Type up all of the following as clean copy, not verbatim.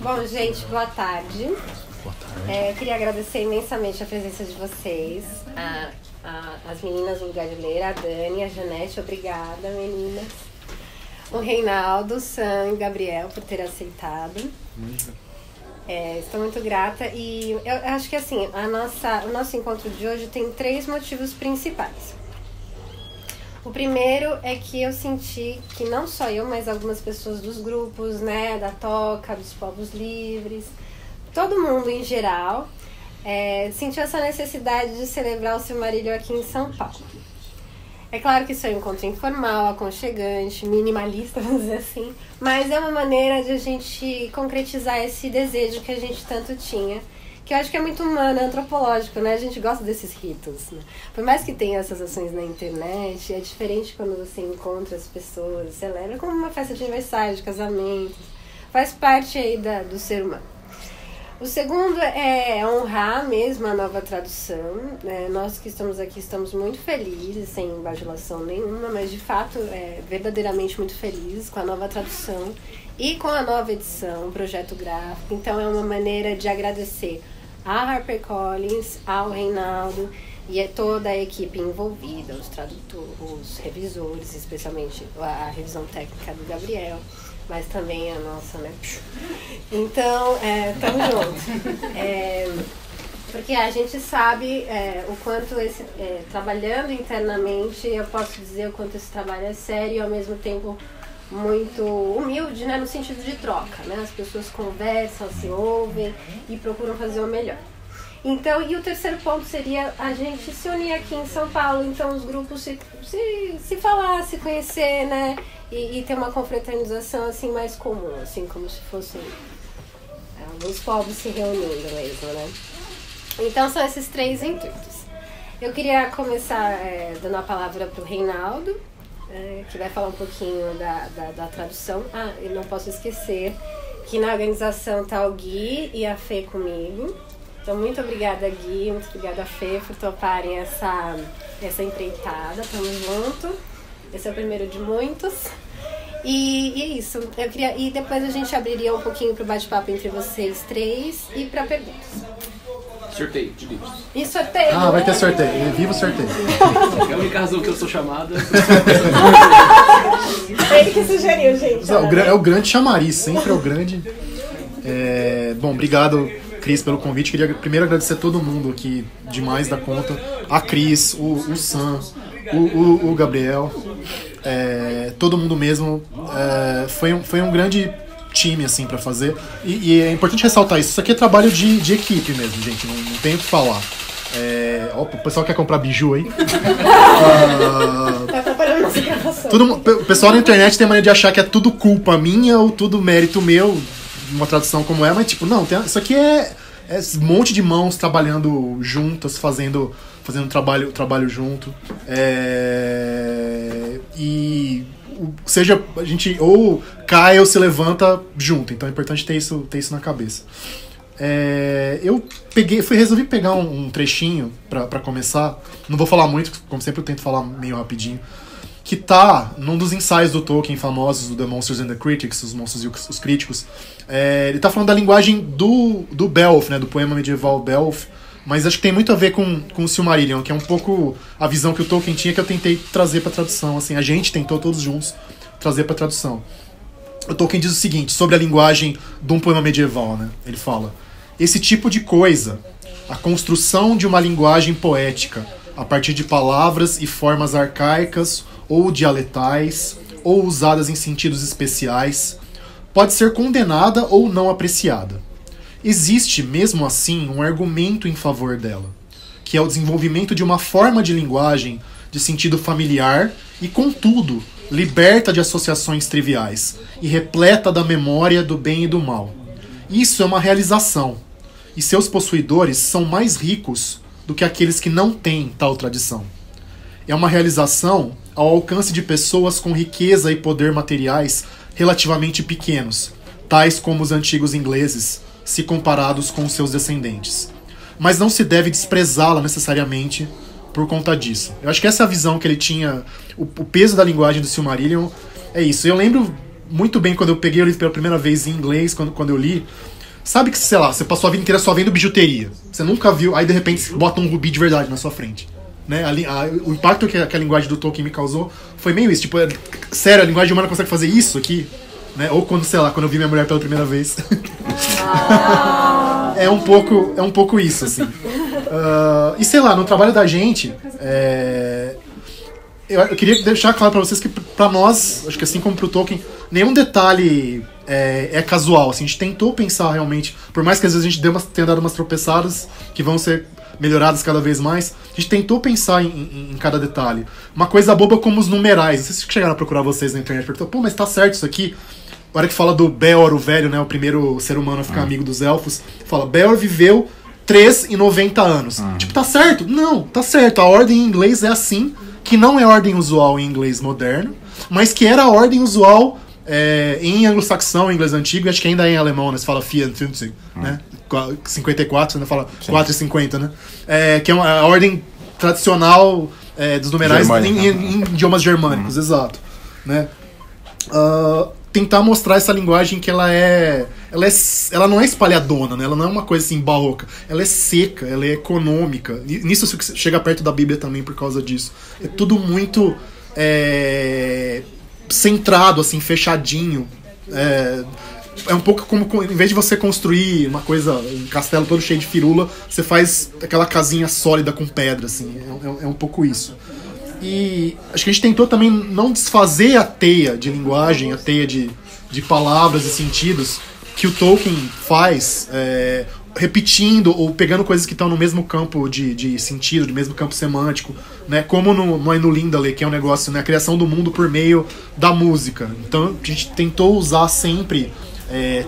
Bom, gente, boa tarde. Boa tarde. Queria agradecer imensamente a presença de vocês, as meninas do Lugar de Ler, a Dani, a Janete, obrigada, meninas. O Reinaldo, o Sam e o Gabriel por ter aceitado. Estou muito grata e eu acho que assim, o nosso encontro de hoje tem 3 motivos principais. O primeiro é que eu senti que não só eu, mas algumas pessoas dos grupos, né, da Toca, dos Povos Livres, todo mundo em geral, sentiu essa necessidade de celebrar o Silmarillion aqui em São Paulo. É claro que isso é um encontro informal, aconchegante, minimalista, vamos dizer assim, mas é uma maneira de a gente concretizar esse desejo que a gente tanto tinha, que eu acho que é muito humano, é antropológico, né? A gente gosta desses ritos, né? Por mais que tenha essas ações na internet, é diferente quando você encontra as pessoas, celebra como uma festa de aniversário, de casamento, faz parte aí do ser humano. O segundo é honrar mesmo a nova tradução, né? Nós que estamos aqui estamos muito felizes, sem bajulação nenhuma, mas de fato verdadeiramente muito felizes com a nova tradução e com a nova edição, o projeto gráfico. Então é uma maneira de agradecer a HarperCollins, ao Reinaldo e a toda a equipe envolvida, os tradutores, os revisores, especialmente a revisão técnica do Gabriel, mas também a nossa, né? Então, tamo junto. Porque a gente sabe o quanto trabalhando internamente, eu posso dizer o quanto esse trabalho é sério e ao mesmo tempo muito humilde, né? No sentido de troca, né? As pessoas conversam, se ouvem e procuram fazer o melhor. Então, e o terceiro ponto seria a gente se unir aqui em São Paulo, então os grupos se falar, se conhecer, né? E ter uma confraternização assim mais comum, assim como se fossem alguns povos se reunindo mesmo, né? Então são esses 3 intuitos. Eu queria começar dando a palavra para o Reinaldo, que vai falar um pouquinho da tradução. Eu não posso esquecer que na organização está o Gui e a Fê comigo. Então muito obrigada, Gui, muito obrigada, Fê, por toparem essa empreitada. Tamo junto. Esse é o primeiro de muitos. E é isso. E depois a gente abriria um pouquinho para o bate-papo entre vocês 3 e para perguntas. Sorteio de livros. E sorteio? Vai ter sorteio. Viva o sorteio. É a única razão que eu sou chamada. Ele que sugeriu, gente. É o grande chamariz, sempre é o grande. Bom, obrigado, Cris, pelo convite. Queria primeiro agradecer a todo mundo aqui, demais da conta. A Cris, o Sam, o Gabriel, todo mundo mesmo. Foi um grande time assim pra fazer. E é importante ressaltar isso. Isso aqui é trabalho de equipe mesmo, gente. Não tem o que falar. O pessoal quer comprar biju aí. Tá atrapalhando nossa gravação. O pessoal na internet tem a mania de achar que é tudo culpa minha ou tudo mérito meu, uma tradução como mas tipo, não, isso aqui é um monte de mãos trabalhando juntas, fazendo trabalho junto. E seja a gente ou cai ou se levanta junto, então é importante ter isso na cabeça. Eu resolvi pegar um trechinho pra começar. Não vou falar muito, como sempre eu tento falar meio rapidinho, que tá num dos ensaios do Tolkien famosos, do The Monsters and the Critics, os monstros e os críticos. Ele tá falando da linguagem do Beowulf, né, do poema medieval Beowulf, mas acho que tem muito a ver com o Silmarillion, que é um pouco a visão que o Tolkien tinha, que eu tentei trazer pra tradução. Assim, a gente tentou todos juntos trazer pra tradução. O Tolkien diz o seguinte sobre a linguagem de um poema medieval, né? Ele fala: esse tipo de coisa, a construção de uma linguagem poética a partir de palavras e formas arcaicas ou dialetais, ou usadas em sentidos especiais, pode ser condenada ou não apreciada. Existe, mesmo assim, um argumento em favor dela, que é o desenvolvimento de uma forma de linguagem de sentido familiar e, contudo, liberta de associações triviais e repleta da memória do bem e do mal. Isso é uma realização, e seus possuidores são mais ricos do que aqueles que não têm tal tradição. É uma realização ao alcance de pessoas com riqueza e poder materiais relativamente pequenos, tais como os antigos ingleses, se comparados com os seus descendentes. Mas não se deve desprezá-la necessariamente por conta disso. Eu acho que essa é a visão que ele tinha, o peso da linguagem do Silmarillion é isso. Eu lembro muito bem quando eu peguei o livro pela primeira vez em inglês, quando eu li. Sabe que, sei lá, você passou a vida inteira só vendo bijuteria. Você nunca viu, aí de repente bota um rubi de verdade na sua frente. Né? O impacto que a linguagem do Tolkien me causou foi meio isso. Tipo, sério, a linguagem humana consegue fazer isso aqui? Né? Ou quando, sei lá, quando eu vi minha mulher pela primeira vez. É um pouco isso, assim. E sei lá, no trabalho da gente, eu queria deixar claro pra vocês que pra nós, acho que assim como pro Tolkien, nenhum detalhe é casual. Assim, a gente tentou pensar realmente, por mais que às vezes a gente tenha dado umas tropeçadas que vão ser melhoradas cada vez mais, a gente tentou pensar em cada detalhe. Uma coisa boba como os numerais. Não sei se chegaram a procurar vocês na internet e perguntaram, pô, mas tá certo isso aqui? A hora que fala do Beor, o velho, né, o primeiro ser humano a ficar amigo dos elfos, fala, Beor viveu 3,90 anos. Tipo, tá certo? Não, tá certo. A ordem em inglês é assim, que não é ordem usual em inglês moderno, mas que era a ordem usual em anglo-saxão, em inglês antigo, e acho que ainda é em alemão, né? Você fala 54, né? 54, você ainda fala 4,50, né? Que é a ordem tradicional dos numerais em idiomas germânicos, exato. Né? Tentar mostrar essa linguagem que ela não é espalhadona, né? Ela não é uma coisa assim barroca. Ela é seca, ela é econômica. Nisso chega perto da Bíblia também por causa disso. É tudo muito centrado, assim, fechadinho. É um pouco como, em vez de você construir uma coisa, um castelo todo cheio de firula, você faz aquela casinha sólida com pedra, assim. É um pouco isso. E acho que a gente tentou também não desfazer a teia de linguagem, a teia de palavras e sentidos que o Tolkien faz, repetindo ou pegando coisas que estão no mesmo campo de sentido, no mesmo campo semântico, né? Como no Ainulindale, que é um negócio, né? A criação do mundo por meio da música. Então a gente tentou usar sempre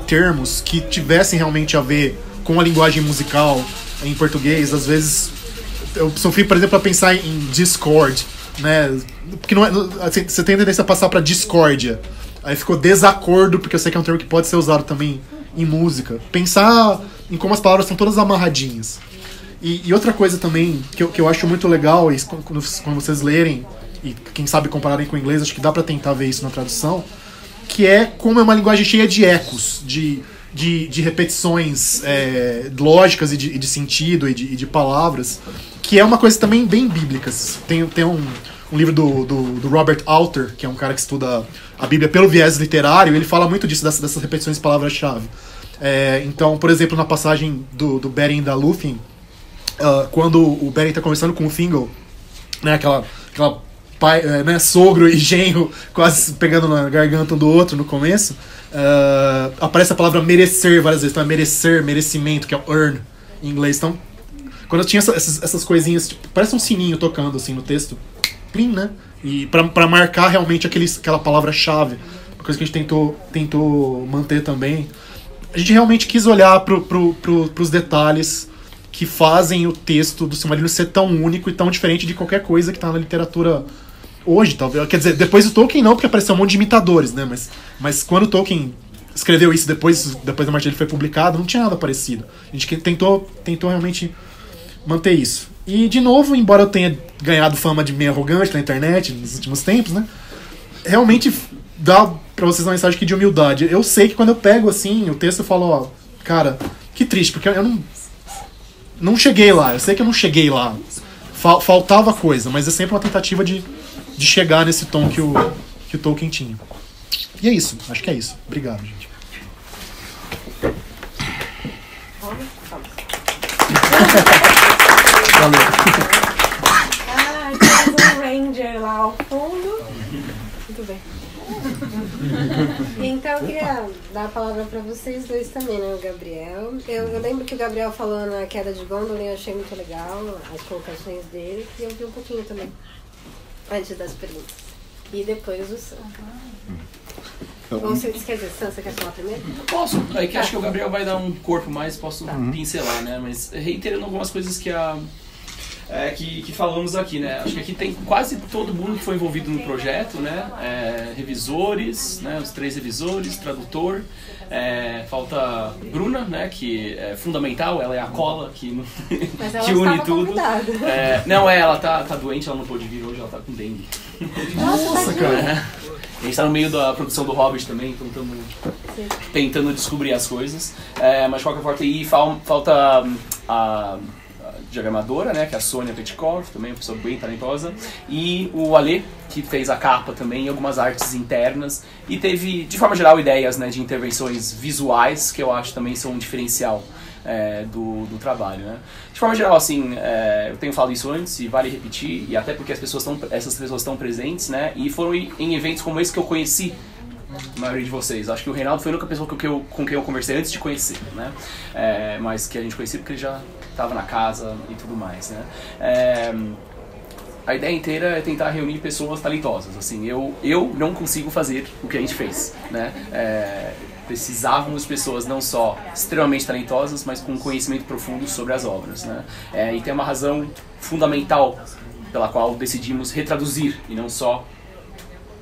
termos que tivessem realmente a ver com a linguagem musical em português. Às vezes eu sofri, por exemplo, a pensar em Discord, né? Porque não é, você tem a tendência a passar para discórdia. Aí ficou desacordo, porque eu sei que é um termo que pode ser usado também em música. Pensar em como as palavras são todas amarradinhas. E outra coisa também que eu acho muito legal, e quando vocês lerem, e quem sabe compararem com o inglês, acho que dá pra tentar ver isso na tradução, que é como é uma linguagem cheia de ecos, de repetições lógicas e de sentido e de palavras, que é uma coisa também bem bíblica. Tem um livro do Robert Alter, que é um cara que estuda a Bíblia pelo viés literário, e ele fala muito disso, dessas repetições de palavras-chave. Então, por exemplo, na passagem do Beren e da Lúthien, quando o Beren está conversando com o Thingol, né, aquela pai, né, sogro e genro quase pegando na garganta um do outro no começo, aparece a palavra merecer várias vezes. Então é merecer, merecimento, que é earn em inglês. Então, quando eu tinha essas coisinhas, tipo, parece um sininho tocando assim no texto, plim, né? E pra marcar realmente aquela palavra-chave, uma coisa que a gente tentou manter também. A gente realmente quis olhar pros detalhes que fazem o texto do Silmarillion ser tão único e tão diferente de qualquer coisa que tá na literatura hoje, talvez. Quer dizer, depois do Tolkien não, porque apareceu um monte de imitadores, né? Mas quando o Tolkien escreveu isso, depois da morte dele foi publicado, não tinha nada parecido. A gente tentou realmente manter isso. E, de novo, embora eu tenha ganhado fama de meio arrogante na internet nos últimos tempos, né? Realmente dá pra vocês uma mensagem aqui de humildade. Eu sei que quando eu pego, assim, o texto, eu falo, ó, cara, que triste, porque eu não cheguei lá. Eu sei que eu não cheguei lá. Faltava coisa, mas é sempre uma tentativa de chegar nesse tom que o Tolkien tinha. E é isso, acho que é isso. Obrigado, gente. Valeu. Temos um Ranger lá ao fundo. Muito bem. Então eu queria dar a palavra para vocês dois também, né, o Gabriel. Eu lembro que o Gabriel falou na queda de Gondolin, eu achei muito legal as colocações dele, e eu vi um pouquinho também, antes das perguntas. E depois o Sam. Ou você quer dizer, Sam, você quer falar primeiro? Posso, é que acho que o Gabriel vai dar um corpo mais, posso pincelar, né, mas reiterando algumas coisas que que falamos aqui, né? Acho que aqui tem quase todo mundo que foi envolvido no projeto, né? Revisores, né? Os 3 revisores, tradutor. Falta Bruna, né? Que é fundamental, ela é a cola que une tudo. Não, ela tá doente, ela não pôde vir hoje, ela tá com dengue. Nossa, cara. A gente tá no meio da produção do Hobbit também, então estamos tentando descobrir as coisas. Mas de qualquer forma, aí falta a diagramadora, né, que é a Sônia Petkov, também uma pessoa bem talentosa, e o Ale, que fez a capa também, algumas artes internas, e teve, de forma geral, ideias, né, de intervenções visuais, que eu acho também são um diferencial do trabalho, né. De forma geral, assim, eu tenho falado isso antes e vale repetir, e até porque essas pessoas estão presentes, né, e foram em eventos como esse que eu conheci a maioria de vocês. Acho que o Reinaldo foi a única pessoa com quem eu conversei antes de conhecer, né? Mas que a gente conhecia porque ele já estava na casa e tudo mais, né? A ideia inteira é tentar reunir pessoas talentosas. Assim, eu não consigo fazer o que a gente fez, né? Precisávamos de pessoas não só extremamente talentosas, mas com conhecimento profundo sobre as obras, né? E tem uma razão fundamental pela qual decidimos retraduzir e não só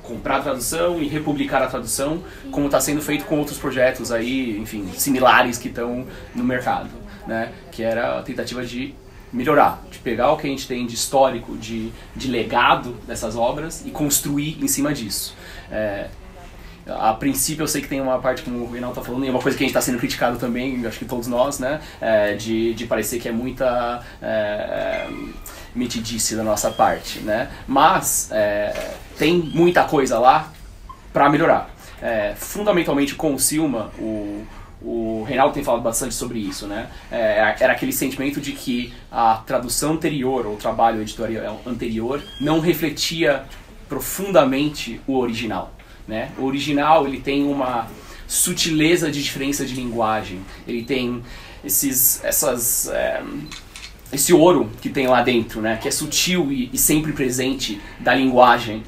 comprar a tradução e republicar a tradução, como está sendo feito com outros projetos aí, enfim, similares que estão no mercado, né? Que era a tentativa de melhorar, de pegar o que a gente tem de histórico, de legado dessas obras e construir em cima disso. A princípio eu sei que tem uma parte, como o Reinaldo está falando, e é uma coisa que a gente está sendo criticado também, acho que todos nós, né? De parecer que é muita metidice da nossa parte, né? Mas tem muita coisa lá para melhorar. Fundamentalmente com o Silma, o Reinaldo tem falado bastante sobre isso, né? Era aquele sentimento de que a tradução anterior, ou o trabalho editorial anterior, não refletia profundamente o original, né? O original, ele tem uma sutileza de diferença de linguagem, ele tem esse ouro que tem lá dentro, né? Que é sutil e sempre presente da linguagem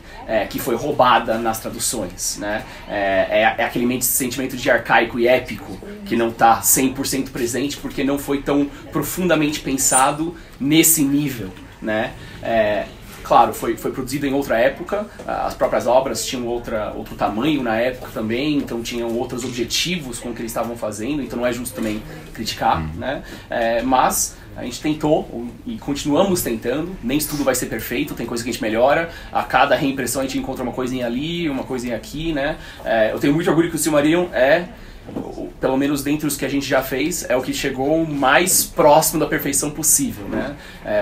que foi roubada nas traduções, né? É aquele sentimento de arcaico e épico que não está 100% presente porque não foi tão profundamente pensado nesse nível, né? Claro, foi produzido em outra época, as próprias obras tinham outro tamanho na época também, então tinham outros objetivos com o que eles estavam fazendo, então não é justo também criticar, né? Mas a gente tentou e continuamos tentando, nem tudo vai ser perfeito, tem coisa que a gente melhora, a cada reimpressão a gente encontra uma coisinha ali, uma coisinha aqui, né? Eu tenho muito orgulho que o Silmarillion pelo menos dentre os que a gente já fez, é o que chegou mais próximo da perfeição possível, né?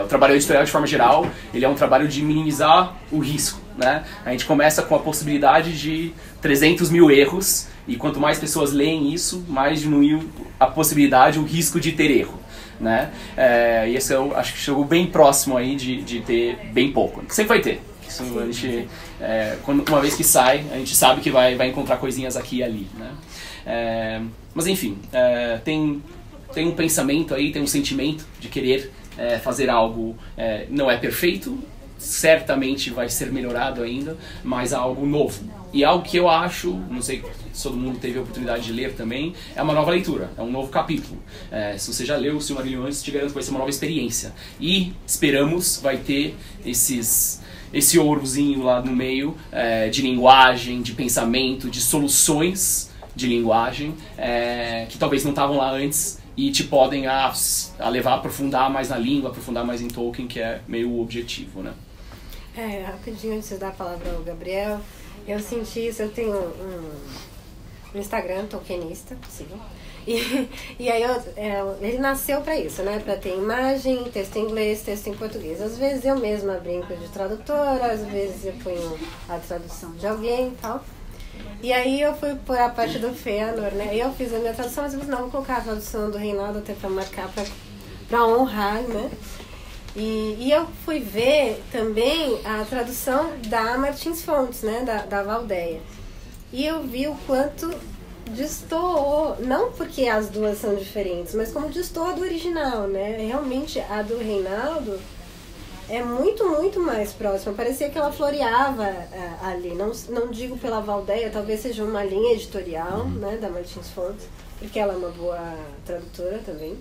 O trabalho editorial, de forma geral, ele é um trabalho de minimizar o risco, né? A gente começa com a possibilidade de 300 mil erros, e quanto mais pessoas leem isso, mais diminui a possibilidade, o risco de ter erro, né? E esse eu acho que chegou bem próximo aí de ter bem pouco. Sempre vai ter. Isso a gente, uma vez que sai, a gente sabe que vai encontrar coisinhas aqui e ali, né? Mas enfim, tem um pensamento aí, tem um sentimento de querer fazer algo, não é perfeito, certamente vai ser melhorado ainda, mas algo novo. E algo que eu acho, não sei se todo mundo teve a oportunidade de ler também, é uma nova leitura, é um novo capítulo. Se você já leu o Silmarillion antes, te garanto que vai ser uma nova experiência. E esperamos vai ter esse ourozinho lá no meio, de linguagem, de pensamento, de soluções de linguagem, que talvez não estavam lá antes e te podem levar a aprofundar mais na língua, aprofundar mais em Tolkien, que é meio o objetivo, né? Rapidinho antes de dar a palavra ao Gabriel, eu senti isso, eu tenho um Instagram tolkienista, possível, e aí ele nasceu para isso, né? Para ter imagem, texto em inglês, texto em português. Às vezes eu mesma brinco de tradutora, às vezes eu ponho a tradução de alguém e tal. E aí eu fui por a parte do Fëanor, né? Eu fiz a minha tradução, mas eu falei, não, vou colocar a tradução do Reinaldo até para marcar, para honrar, né? E eu fui ver também a tradução da Martins Fontes, né? Da Valdeia. E eu vi o quanto destoou, não porque as duas são diferentes, mas como destoa do original, né? Realmente a do Reinaldo é muito, muito mais próxima. Parecia que ela floreava ali. Não digo pela Valdeia, talvez seja uma linha editorial, né, da Martins Fontes, porque ela é uma boa tradutora também.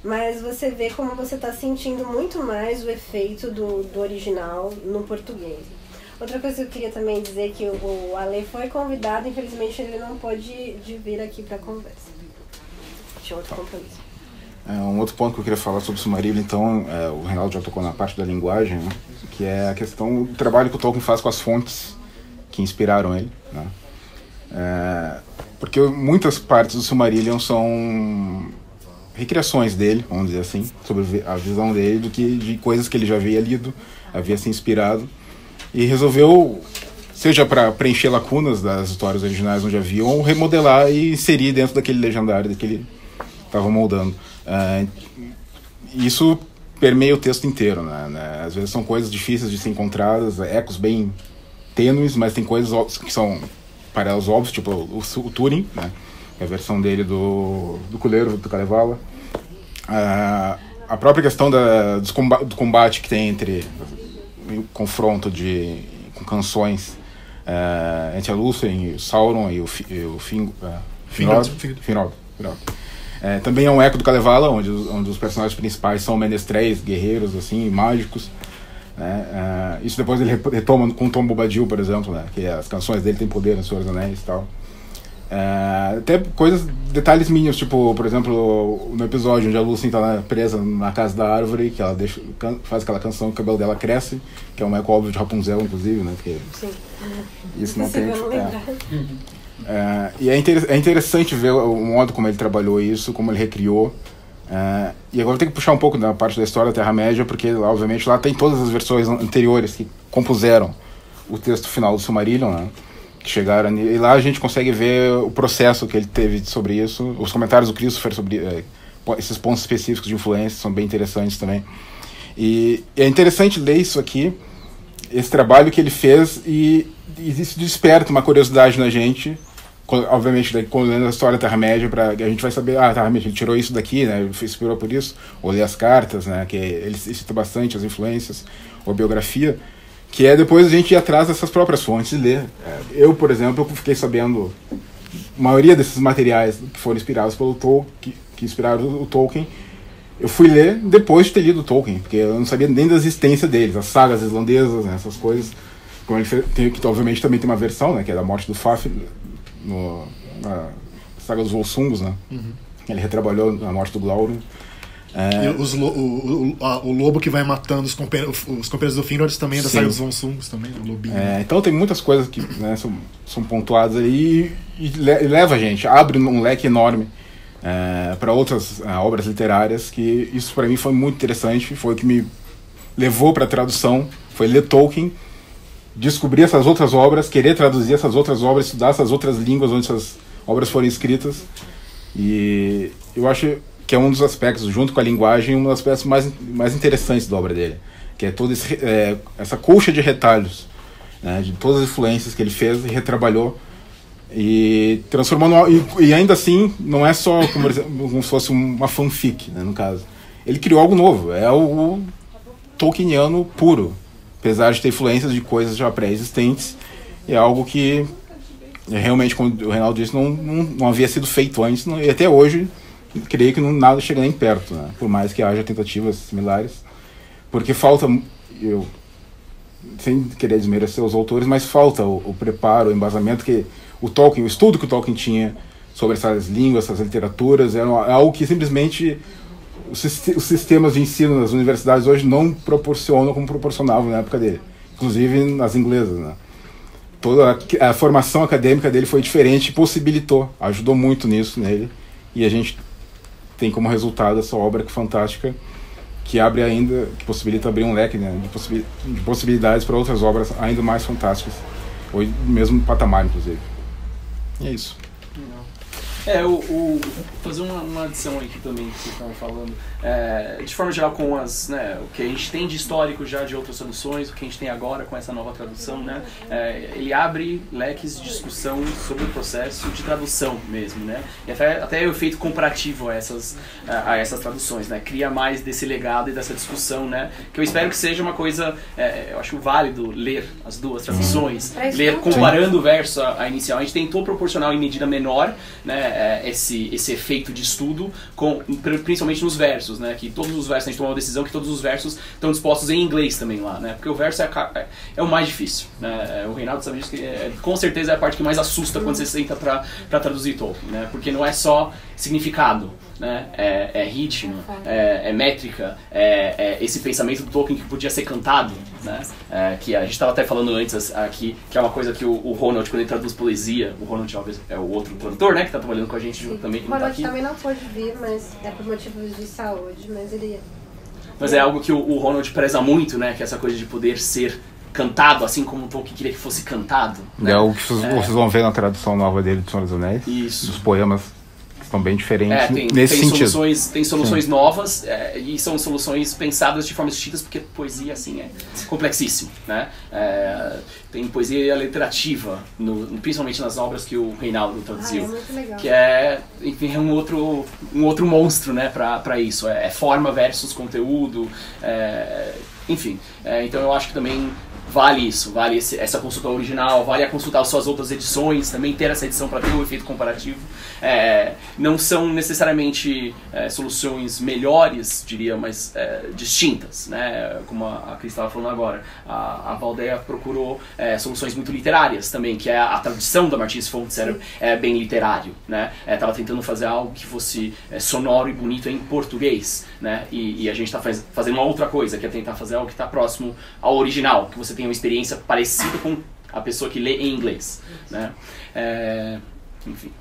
Mas você vê como você está sentindo muito mais o efeito do original no português. Outra coisa que eu queria também dizer que o Ale foi convidado, infelizmente ele não pôde vir aqui para a conversa. Tinha outro compromisso. Um outro ponto que eu queria falar sobre o Silmarillion, então, o Reinaldo já tocou na parte da linguagem, né, que é a questão do trabalho que o Tolkien faz com as fontes que inspiraram ele, né? Porque muitas partes do Silmarillion são recriações dele, vamos dizer assim, sobre a visão dele de coisas que ele já havia lido, havia se inspirado, e resolveu, seja para preencher lacunas das histórias originais onde havia, ou remodelar e inserir dentro daquele legendário que ele estava moldando. Isso permeia o texto inteiro, né? Às vezes são coisas difíceis de ser encontradas, ecos bem tênues, mas tem coisas que são paralelos óbvios, tipo o Túrin, né? A versão dele do Culeiro, do Kalevala. A própria questão do combate que tem entre o confronto com canções entre a Lúthien, o Sauron e o Finrod. Também é um eco do Kalevala, onde os personagens principais são menestréis, guerreiros, assim, mágicos. Né? Isso depois ele retoma com Tom Bombadil, por exemplo, né? Que as canções dele têm poder nos Senhor dos Anéis e tal. Até detalhes mínimos, tipo, por exemplo, no episódio onde a Lúthien está presa na casa da árvore, que ela faz aquela canção que o cabelo dela cresce, que é um eco óbvio de Rapunzel, inclusive, né? Porque sim. Isso não tem. E é interessante ver o modo como ele trabalhou isso, como ele recriou. E agora eu tenho que puxar um pouco da parte da história da Terra-média, porque obviamente lá tem todas as versões anteriores que compuseram o texto final do Silmarillion, né? Que chegaram, e lá a gente consegue ver o processo que ele teve sobre isso. Os comentários do Christopher sobre esses pontos específicos de influência são bem interessantes também. E é interessante ler isso aqui, esse trabalho que ele fez, e isso desperta uma curiosidade na gente. Obviamente, quando lendo a história da Terra-média, a gente vai saber, Terra-média, ele tirou isso daqui, né, ele se inspirou por isso, ou ler as cartas, né, que ele cita bastante as influências, ou a biografia, que é depois a gente ir atrás dessas próprias fontes e ler. Eu, por exemplo, fiquei sabendo a maioria desses materiais que foram inspirados pelo Tolkien, que inspiraram o Tolkien, eu fui ler depois de ter lido o Tolkien, porque eu não sabia nem da existência deles, as sagas islandesas, né, essas coisas. Como ele fez, que obviamente também tem uma versão, né, que é da morte do Fafnir, na saga dos Volsungus, né? Ele retrabalhou na morte do Glaurung. O lobo que vai matando os companheiros do Finrod também é da saga dos Volsungus também, o lobinho. Então tem muitas coisas que, né, são pontuadas aí e leva a gente, abre um leque enorme para outras obras literárias, que isso para mim foi muito interessante, foi o que me levou para a tradução, foi ler Tolkien, descobrir essas outras obras, querer traduzir essas outras obras, estudar essas outras línguas onde essas obras foram escritas. E eu acho que é um dos aspectos, junto com a linguagem, um dos aspectos mais interessantes da obra dele, que é toda essa colcha de retalhos, né, de todas as influências que ele fez e retrabalhou e transformou e ainda assim não é só como se fosse uma fanfic, né, no caso. Ele criou algo novo, é o Tolkieniano puro, apesar de ter influências de coisas já pré-existentes. É algo que realmente, como o Reinaldo disse, não havia sido feito antes, e até hoje creio que nada chega nem perto, né? Por mais que haja tentativas similares, porque falta, eu sem querer desmerecer os autores, mas falta o preparo, o embasamento que o Tolkien, o estudo que o Tolkien tinha sobre essas línguas, essas literaturas, é algo que simplesmente os sistemas de ensino nas universidades hoje não proporcionam como proporcionavam na época dele, inclusive nas inglesas, né? Toda a formação acadêmica dele foi diferente, possibilitou, ajudou muito nisso nele, e a gente tem como resultado essa obra que fantástica, que abre ainda, que possibilita abrir um leque, né, de possibilidades para outras obras ainda mais fantásticas, ou mesmo patamar, inclusive. E é isso. Fazer uma adição aqui também que vocês estavam falando, de forma geral, com o que a gente tem de histórico já de outras traduções, o que a gente tem agora com essa nova tradução, né, ele abre leques de discussão sobre o processo de tradução mesmo, né, e até o efeito comparativo a essas traduções, né, cria mais desse legado e dessa discussão, né, que eu espero que seja uma coisa, eu acho válido ler as duas traduções, ler comparando o verso a inicial. A gente tentou proporcionar em medida menor, né, né, esse efeito de estudo, principalmente nos versos, né, que todos os versos, a gente tomou uma decisão que todos os versos estão dispostos em inglês também lá, né, porque o verso é o mais difícil, né, o Reinaldo sabe disso, que com certeza é a parte que mais assusta quando você senta para traduzir Tolkien, né, porque não é só significado, né, é ritmo, é métrica, é esse pensamento do Tolkien que podia ser cantado, né, que a gente estava até falando antes aqui, que é uma coisa que o Ronald, quando ele traduz poesia, o Ronald Alves é o outro tradutor, né, que está trabalhando com a gente junto também. O Ronald também não pôde vir, mas é por motivos de saúde, mas ele... Mas é algo que o Ronald preza muito, né, que é essa coisa de poder ser cantado, assim como o Tolkien queria que fosse cantado. Né? É o que vocês vão ver na tradução nova dele de Senhor dos Anéis. Isso. Dos poemas são bem diferentes nesse tem sentido. Tem soluções novas e são soluções pensadas de formas distintas, porque poesia, assim, é complexíssimo, né? Tem poesia literativa, principalmente nas obras que o Reinaldo traduziu. É muito legal. Que enfim, é um outro monstro, né, pra isso. É forma versus conteúdo, enfim. Então eu acho que também vale isso, vale essa consulta original, vale a consultar suas outras edições, também ter essa edição para ter o efeito comparativo. Não são necessariamente soluções melhores, diria, mas distintas, né? Como a Cris estava falando agora. A Valdeia procurou soluções muito literárias também, que é a tradução da Martins Fontes é bem literário, né? Estava tentando fazer algo que fosse sonoro e bonito em português, né? E a gente está fazendo uma outra coisa, que é tentar fazer algo que está próximo ao original, que você tem uma experiência parecida com a pessoa que lê em inglês, né? Enfim.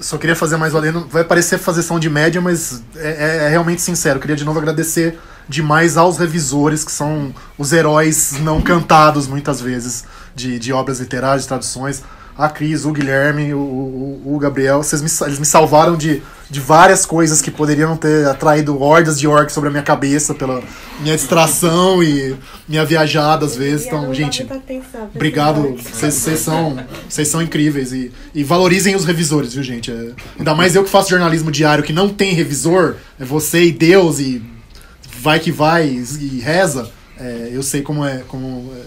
Só queria fazer mais valendo. Vai parecer fazer som de média, mas é realmente sincero. Queria de novo agradecer demais aos revisores, que são os heróis não cantados, muitas vezes, de obras literárias, de traduções. A Cris, o Guilherme, o Gabriel, eles me salvaram de várias coisas que poderiam ter atraído hordas de orcs sobre a minha cabeça pela minha distração e minha viajada às vezes. Então, gente, obrigado. Vocês são incríveis e valorizem os revisores, viu, gente? Ainda mais eu que faço jornalismo diário, que não tem revisor, é você e Deus e vai que vai e reza. Eu sei como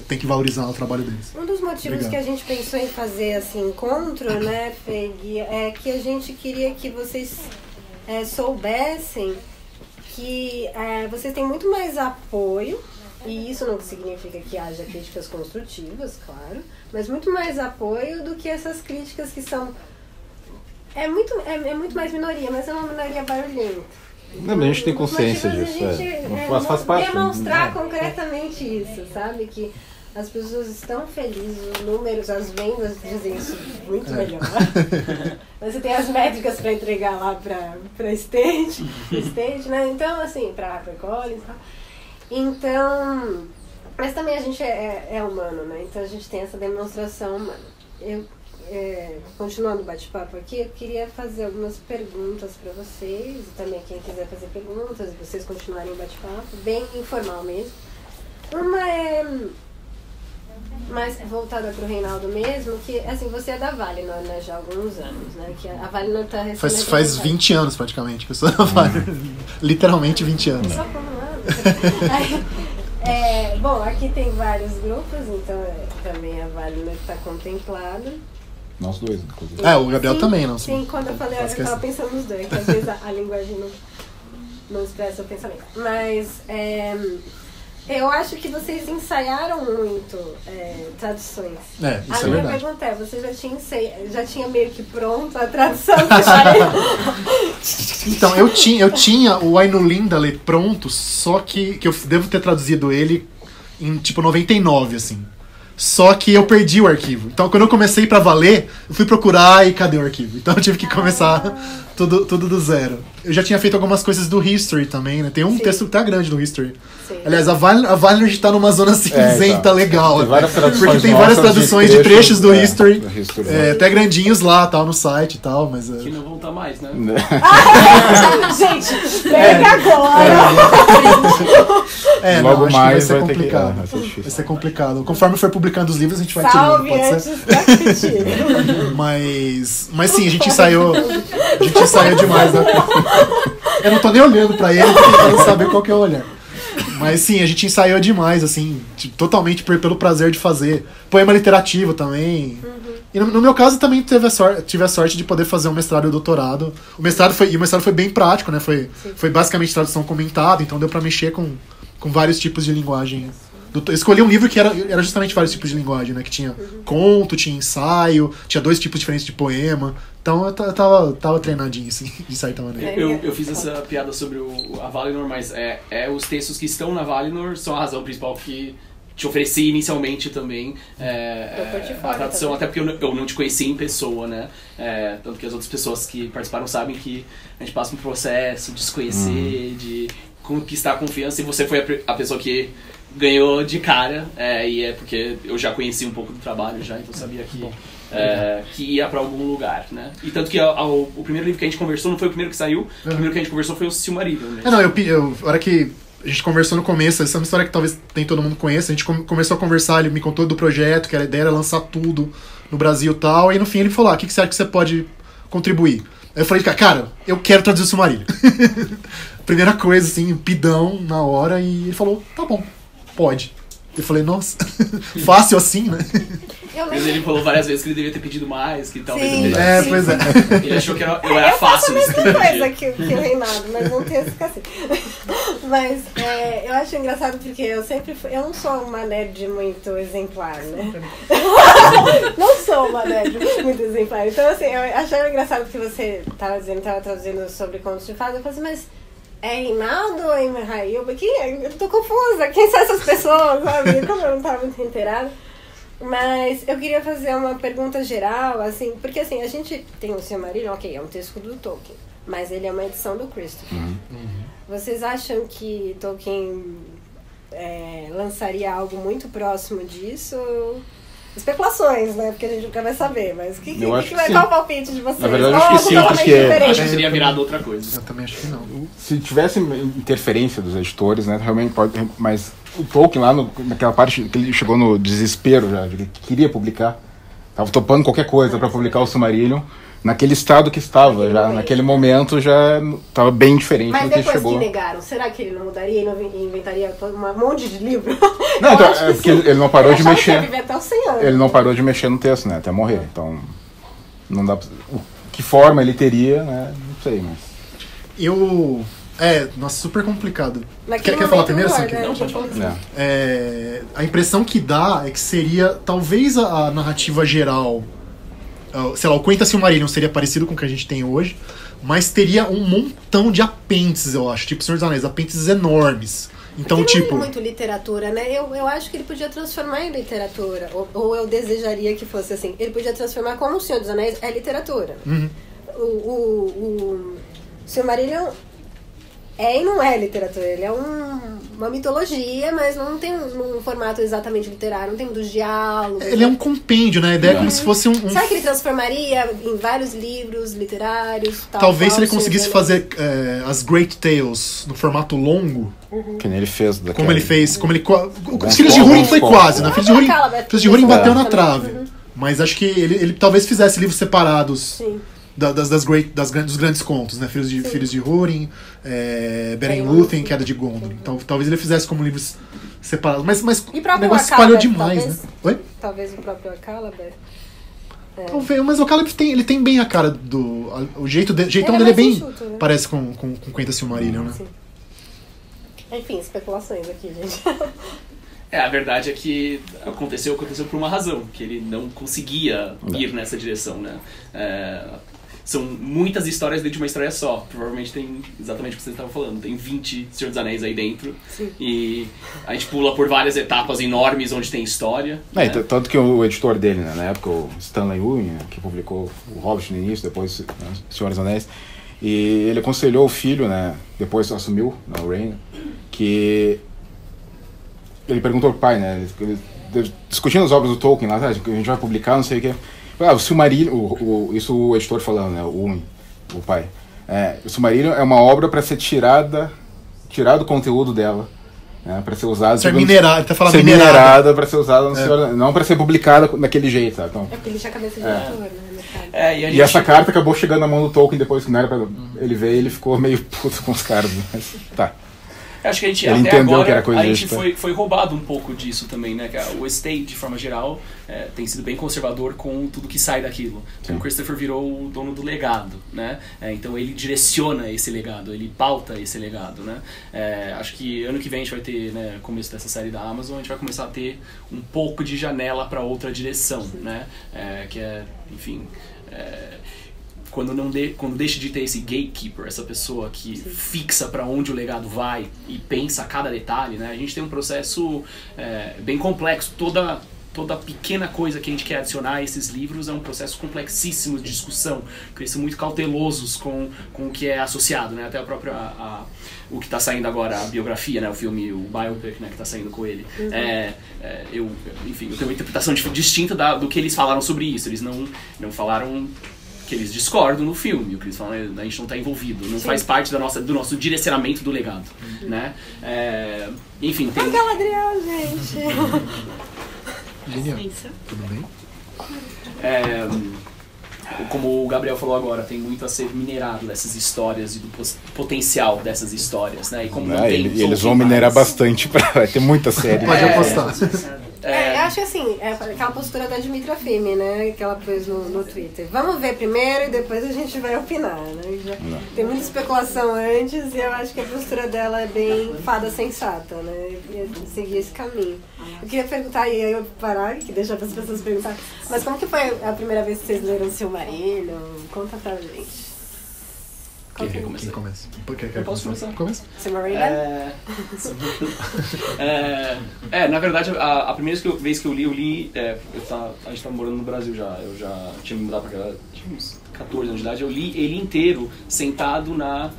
tem que valorizar o trabalho deles. Um dos motivos que a gente pensou em fazer esse encontro, né, Feg, é que a gente queria que vocês soubessem que vocês têm muito mais apoio, e isso não significa que haja críticas construtivas, claro, mas muito mais apoio do que essas críticas que são... É muito mais minoria, mas é uma minoria barulhenta. Não, mas a gente tem consciência disso. Faz parte. Demonstrar concretamente isso, sabe? Que as pessoas estão felizes, os números, as vendas dizem isso muito melhor. Você tem as métricas para entregar lá para stage, né? Então, assim, para HarperCollins e tal. Então, mas também a gente é humano, né? Então a gente tem essa demonstração humana. Continuando o bate-papo aqui, eu queria fazer algumas perguntas para vocês, e também quem quiser fazer perguntas, e vocês continuarem o bate-papo, bem informal mesmo. Uma é mais voltada para o Reinaldo mesmo, que assim, você é da Valinor, né, já há alguns anos, né, que a Valinor está recebendo... Faz 20 anos praticamente que eu sou da Valinor, literalmente 20 anos. Só por um ano. Bom, aqui tem vários grupos, então também a Valinor está contemplada. Nós dois, inclusive. O Gabriel também, não? Sim, quando eu falei, eu estava pensando nos dois, que às vezes a linguagem não expressa o pensamento. Mas eu acho que vocês ensaiaram muito traduções. Isso a é minha verdade. pergunta você já tinha meio que pronto a tradução? Então, eu tinha o Ainulindale pronto, só que eu devo ter traduzido ele em tipo 99, assim. Só que eu perdi o arquivo. Então, quando eu comecei pra valer, eu fui procurar e cadê o arquivo? Então, eu tive que começar tudo do zero. Eu já tinha feito algumas coisas do History também, né? Tem um texto que tá grande do History. Sim. Aliás, a Valinor tá numa zona cinzenta legal. Tem várias traduções, porque tem várias traduções de trechos do History. Até grandinhos lá, tal, no site e tal, mas... Que não vão estar mais, né? Gente, pega agora! Logo acho mais que vai ser vai ter complicado. vai ser difícil. Vai ser complicado. Conforme for publicando os livros, a gente vai Salve tirando, pode antes ser? da repetir. Mas sim, a gente ensaiou demais, né? Eu não tô nem olhando pra ele, tô tentando saber qual que é o olhar. Mas sim, a gente ensaiou demais, assim, totalmente pelo prazer de fazer. Poema literativo também. E no meu caso também tive a sorte de poder fazer um mestrado e um doutorado. O mestrado foi bem prático, né? Foi basicamente tradução comentada, então deu pra mexer com vários tipos de linguagem. Eu escolhi um livro que era justamente vários tipos de linguagem, né? Que tinha conto, tinha ensaio, tinha 2 tipos diferentes de poema. Então eu tava treinadinho, assim, de certa maneira. Eu fiz essa piada sobre a Valinor, mas os textos que estão na Valinor são a razão principal que te ofereci inicialmente também a tradução, até porque eu não te conheci em pessoa, né? Tanto que as outras pessoas que participaram sabem que a gente passa um processo de se conhecer, de conquistar a confiança, e você foi a pessoa que ganhou de cara, e é porque eu já conheci um pouco do trabalho já, então sabia que ia pra algum lugar, né? E tanto que o primeiro livro que a gente conversou não foi o primeiro que saiu, o primeiro que a gente conversou foi o Silmarillion, né? A hora que a gente conversou no começo, essa é uma história que talvez nem todo mundo conheça, a gente começou a conversar, ele me contou do projeto, que a ideia era lançar tudo no Brasil e tal, e no fim ele falou, o que você acha que você pode contribuir? Aí eu falei, cara, eu quero traduzir o Silmarillion. Primeira coisa, assim, pidão na hora, e ele falou, tá bom, pode. Eu falei, nossa, fácil assim, né? Mas ele falou várias vezes que ele devia ter pedido mais, que talvez ele pois é. Ele achou que eu era fácil nesse primeiro dia. Eu faço a mesma coisa que o Reinaldo, mas não tenho esse assim. Mas eu acho engraçado porque eu não sou uma nerd muito exemplar, né? Não sou uma nerd muito exemplar. Então, assim, eu achava engraçado que você tava traduzindo sobre contos de fadas. Eu falei assim, mas é Reinaldo ou é Mihail? Eu tô confusa. Quem são essas pessoas, sabe? Como eu não tava muito inteirada. Mas eu queria fazer uma pergunta geral, assim, porque assim, a gente tem o Silmarillion, ok, é um texto do Tolkien, mas ele é uma edição do Christopher. Vocês acham que Tolkien lançaria algo muito próximo disso? Especulações, né? Porque a gente nunca vai saber, mas qual o palpite de vocês? Na verdade, eu acho que sim, porque acho que teria virado outra coisa. Eu também acho que não. Se tivesse interferência dos editores, né, realmente pode, mas o Tolkien lá naquela parte que ele chegou no desespero já, ele queria publicar, tava topando qualquer coisa para publicar o Silmarillion, naquele estado que estava, naquele momento já estava bem diferente do que chegou. Mas depois que negaram, será que ele não mudaria e não inventaria um monte de livro? Não, então, porque ele não parou de mexer. Até 100 anos. Ele não parou de mexer no texto, né, até morrer. Então, não dá. Que forma ele teria, né? Não sei, mas. Nossa, super complicado. Quer falar primeiro? Assim, né? Não, pode falar. A impressão que dá é que seria, talvez a narrativa geral, sei lá, o Quenta Silmarillion seria parecido com o que a gente tem hoje, mas teria um montão de apêndices, eu acho, tipo Senhor dos Anéis, apêndices enormes. Então, porque tipo. Não é muito literatura, né? Eu acho que ele podia transformar em literatura. Ou eu desejaria que fosse assim. Ele podia transformar como o Senhor dos Anéis é literatura. O Silmarillion e não é literatura, ele é uma mitologia, mas não tem um formato exatamente literário, não tem muitos diálogos. Ele é um compêndio, né? A ideia é como se fosse um... Será que ele transformaria em vários livros literários? Talvez se ele conseguisse fazer as Great Tales no formato longo. Que nem ele fez. Como ele fez. Os Filhos de Húrin foi quase, né? Filhos de Húrin bateu na trave. Mas acho que ele talvez fizesse livros separados. Sim. Dos grandes contos, né? Filhos de Húrin, Beren e Lúthien, Queda de Gondor. Então, talvez ele fizesse como livros separados. Mas o negócio espalhou demais, talvez, né? Oi? Talvez o próprio Akalaber. Talvez, mas o Caleb ele tem bem a cara do... O jeitão dele é bem... enxuto, né? Parece com Quenta Silmarillion, né? Sim. Enfim, especulações aqui, gente. A verdade é que aconteceu por uma razão, que ele não conseguia ir nessa direção, né? São muitas histórias dentro de uma história só. Provavelmente tem exatamente o que você estava falando. Tem 20 Senhor dos Anéis aí dentro. Sim. E a gente pula por várias etapas enormes onde tem história. Né? Tanto que o editor dele, né, na época, o Stanley Ewing, que publicou o Hobbit no início, depois Senhor dos Anéis, e ele aconselhou o filho, né, depois assumiu, o Rain, que... Ele perguntou pro pai, né, discutindo as obras do Tolkien lá, que a gente vai publicar, não sei o que. O Silmarillion, isso o editor falando, né, o pai. O Silmarillion é uma obra para ser tirado o conteúdo dela, né, para ser usada... Ser minerada, ele tá falando minerada para ser usada no Senhor, não para ser publicada daquele jeito, sabe? Então, porque ele tinha a cabeça de autor, né? E essa carta acabou chegando na mão do Tolkien depois que não era pra ele ver, ele ficou meio puto com os caras, mas tá. Acho que a gente, Ele até entendeu agora, que era coisa a gente extra. foi roubado um pouco disso também, né? Que o estate, de forma geral, tem sido bem conservador com tudo que sai daquilo. Então, o Christopher virou o dono do legado, né? Então ele direciona esse legado, ele pauta esse legado, né? Acho que ano que vem a gente vai ter, né, começo dessa série da Amazon, a gente vai começar a ter um pouco de janela para outra direção, né? Que é, enfim... Quando deixa de ter esse gatekeeper, essa pessoa que fixa para onde o legado vai e pensa a cada detalhe, né? A gente tem um processo bem complexo. Toda pequena coisa que a gente quer adicionar a esses livros é um processo complexíssimo de discussão, porque eles são muito cautelosos com o que é associado, né? Até a própria... o que está saindo agora, a biografia, né? O filme, o biopic, né? Que está saindo com ele. Enfim, eu tenho uma interpretação distinta do que eles falaram sobre isso. Eles não falaram... que eles discordam no filme, o que eles falam, a gente não está envolvido, não faz parte do nosso direcionamento do legado, né? Enfim, tem... Galadriel, gente! Genial. Tudo bem? Como o Gabriel falou agora, tem muito a ser minerado dessas histórias e do potencial dessas histórias, né? E como não tem eles vão minerar bastante, vai ter muita série. Pode apostar. Eu acho que assim, aquela postura da Dimitra Femi, né? Que ela pôs no Twitter. Vamos ver primeiro e depois a gente vai opinar, né? Tem muita especulação antes e eu acho que a postura dela é bem fada sensata, né? Eu queria seguir esse caminho. Eu queria perguntar, e aí eu parar, que deixa para as pessoas perguntar, mas como que foi a primeira vez que vocês leram Silmarillion? Conta pra gente. Quem começa? Eu posso começar. Começa? Silmarillion? Na verdade, a primeira vez que eu li, a gente tava morando no Brasil já, eu já tinha me mudado pra cá, tinha uns 14 anos de idade, eu li ele inteiro, sentado na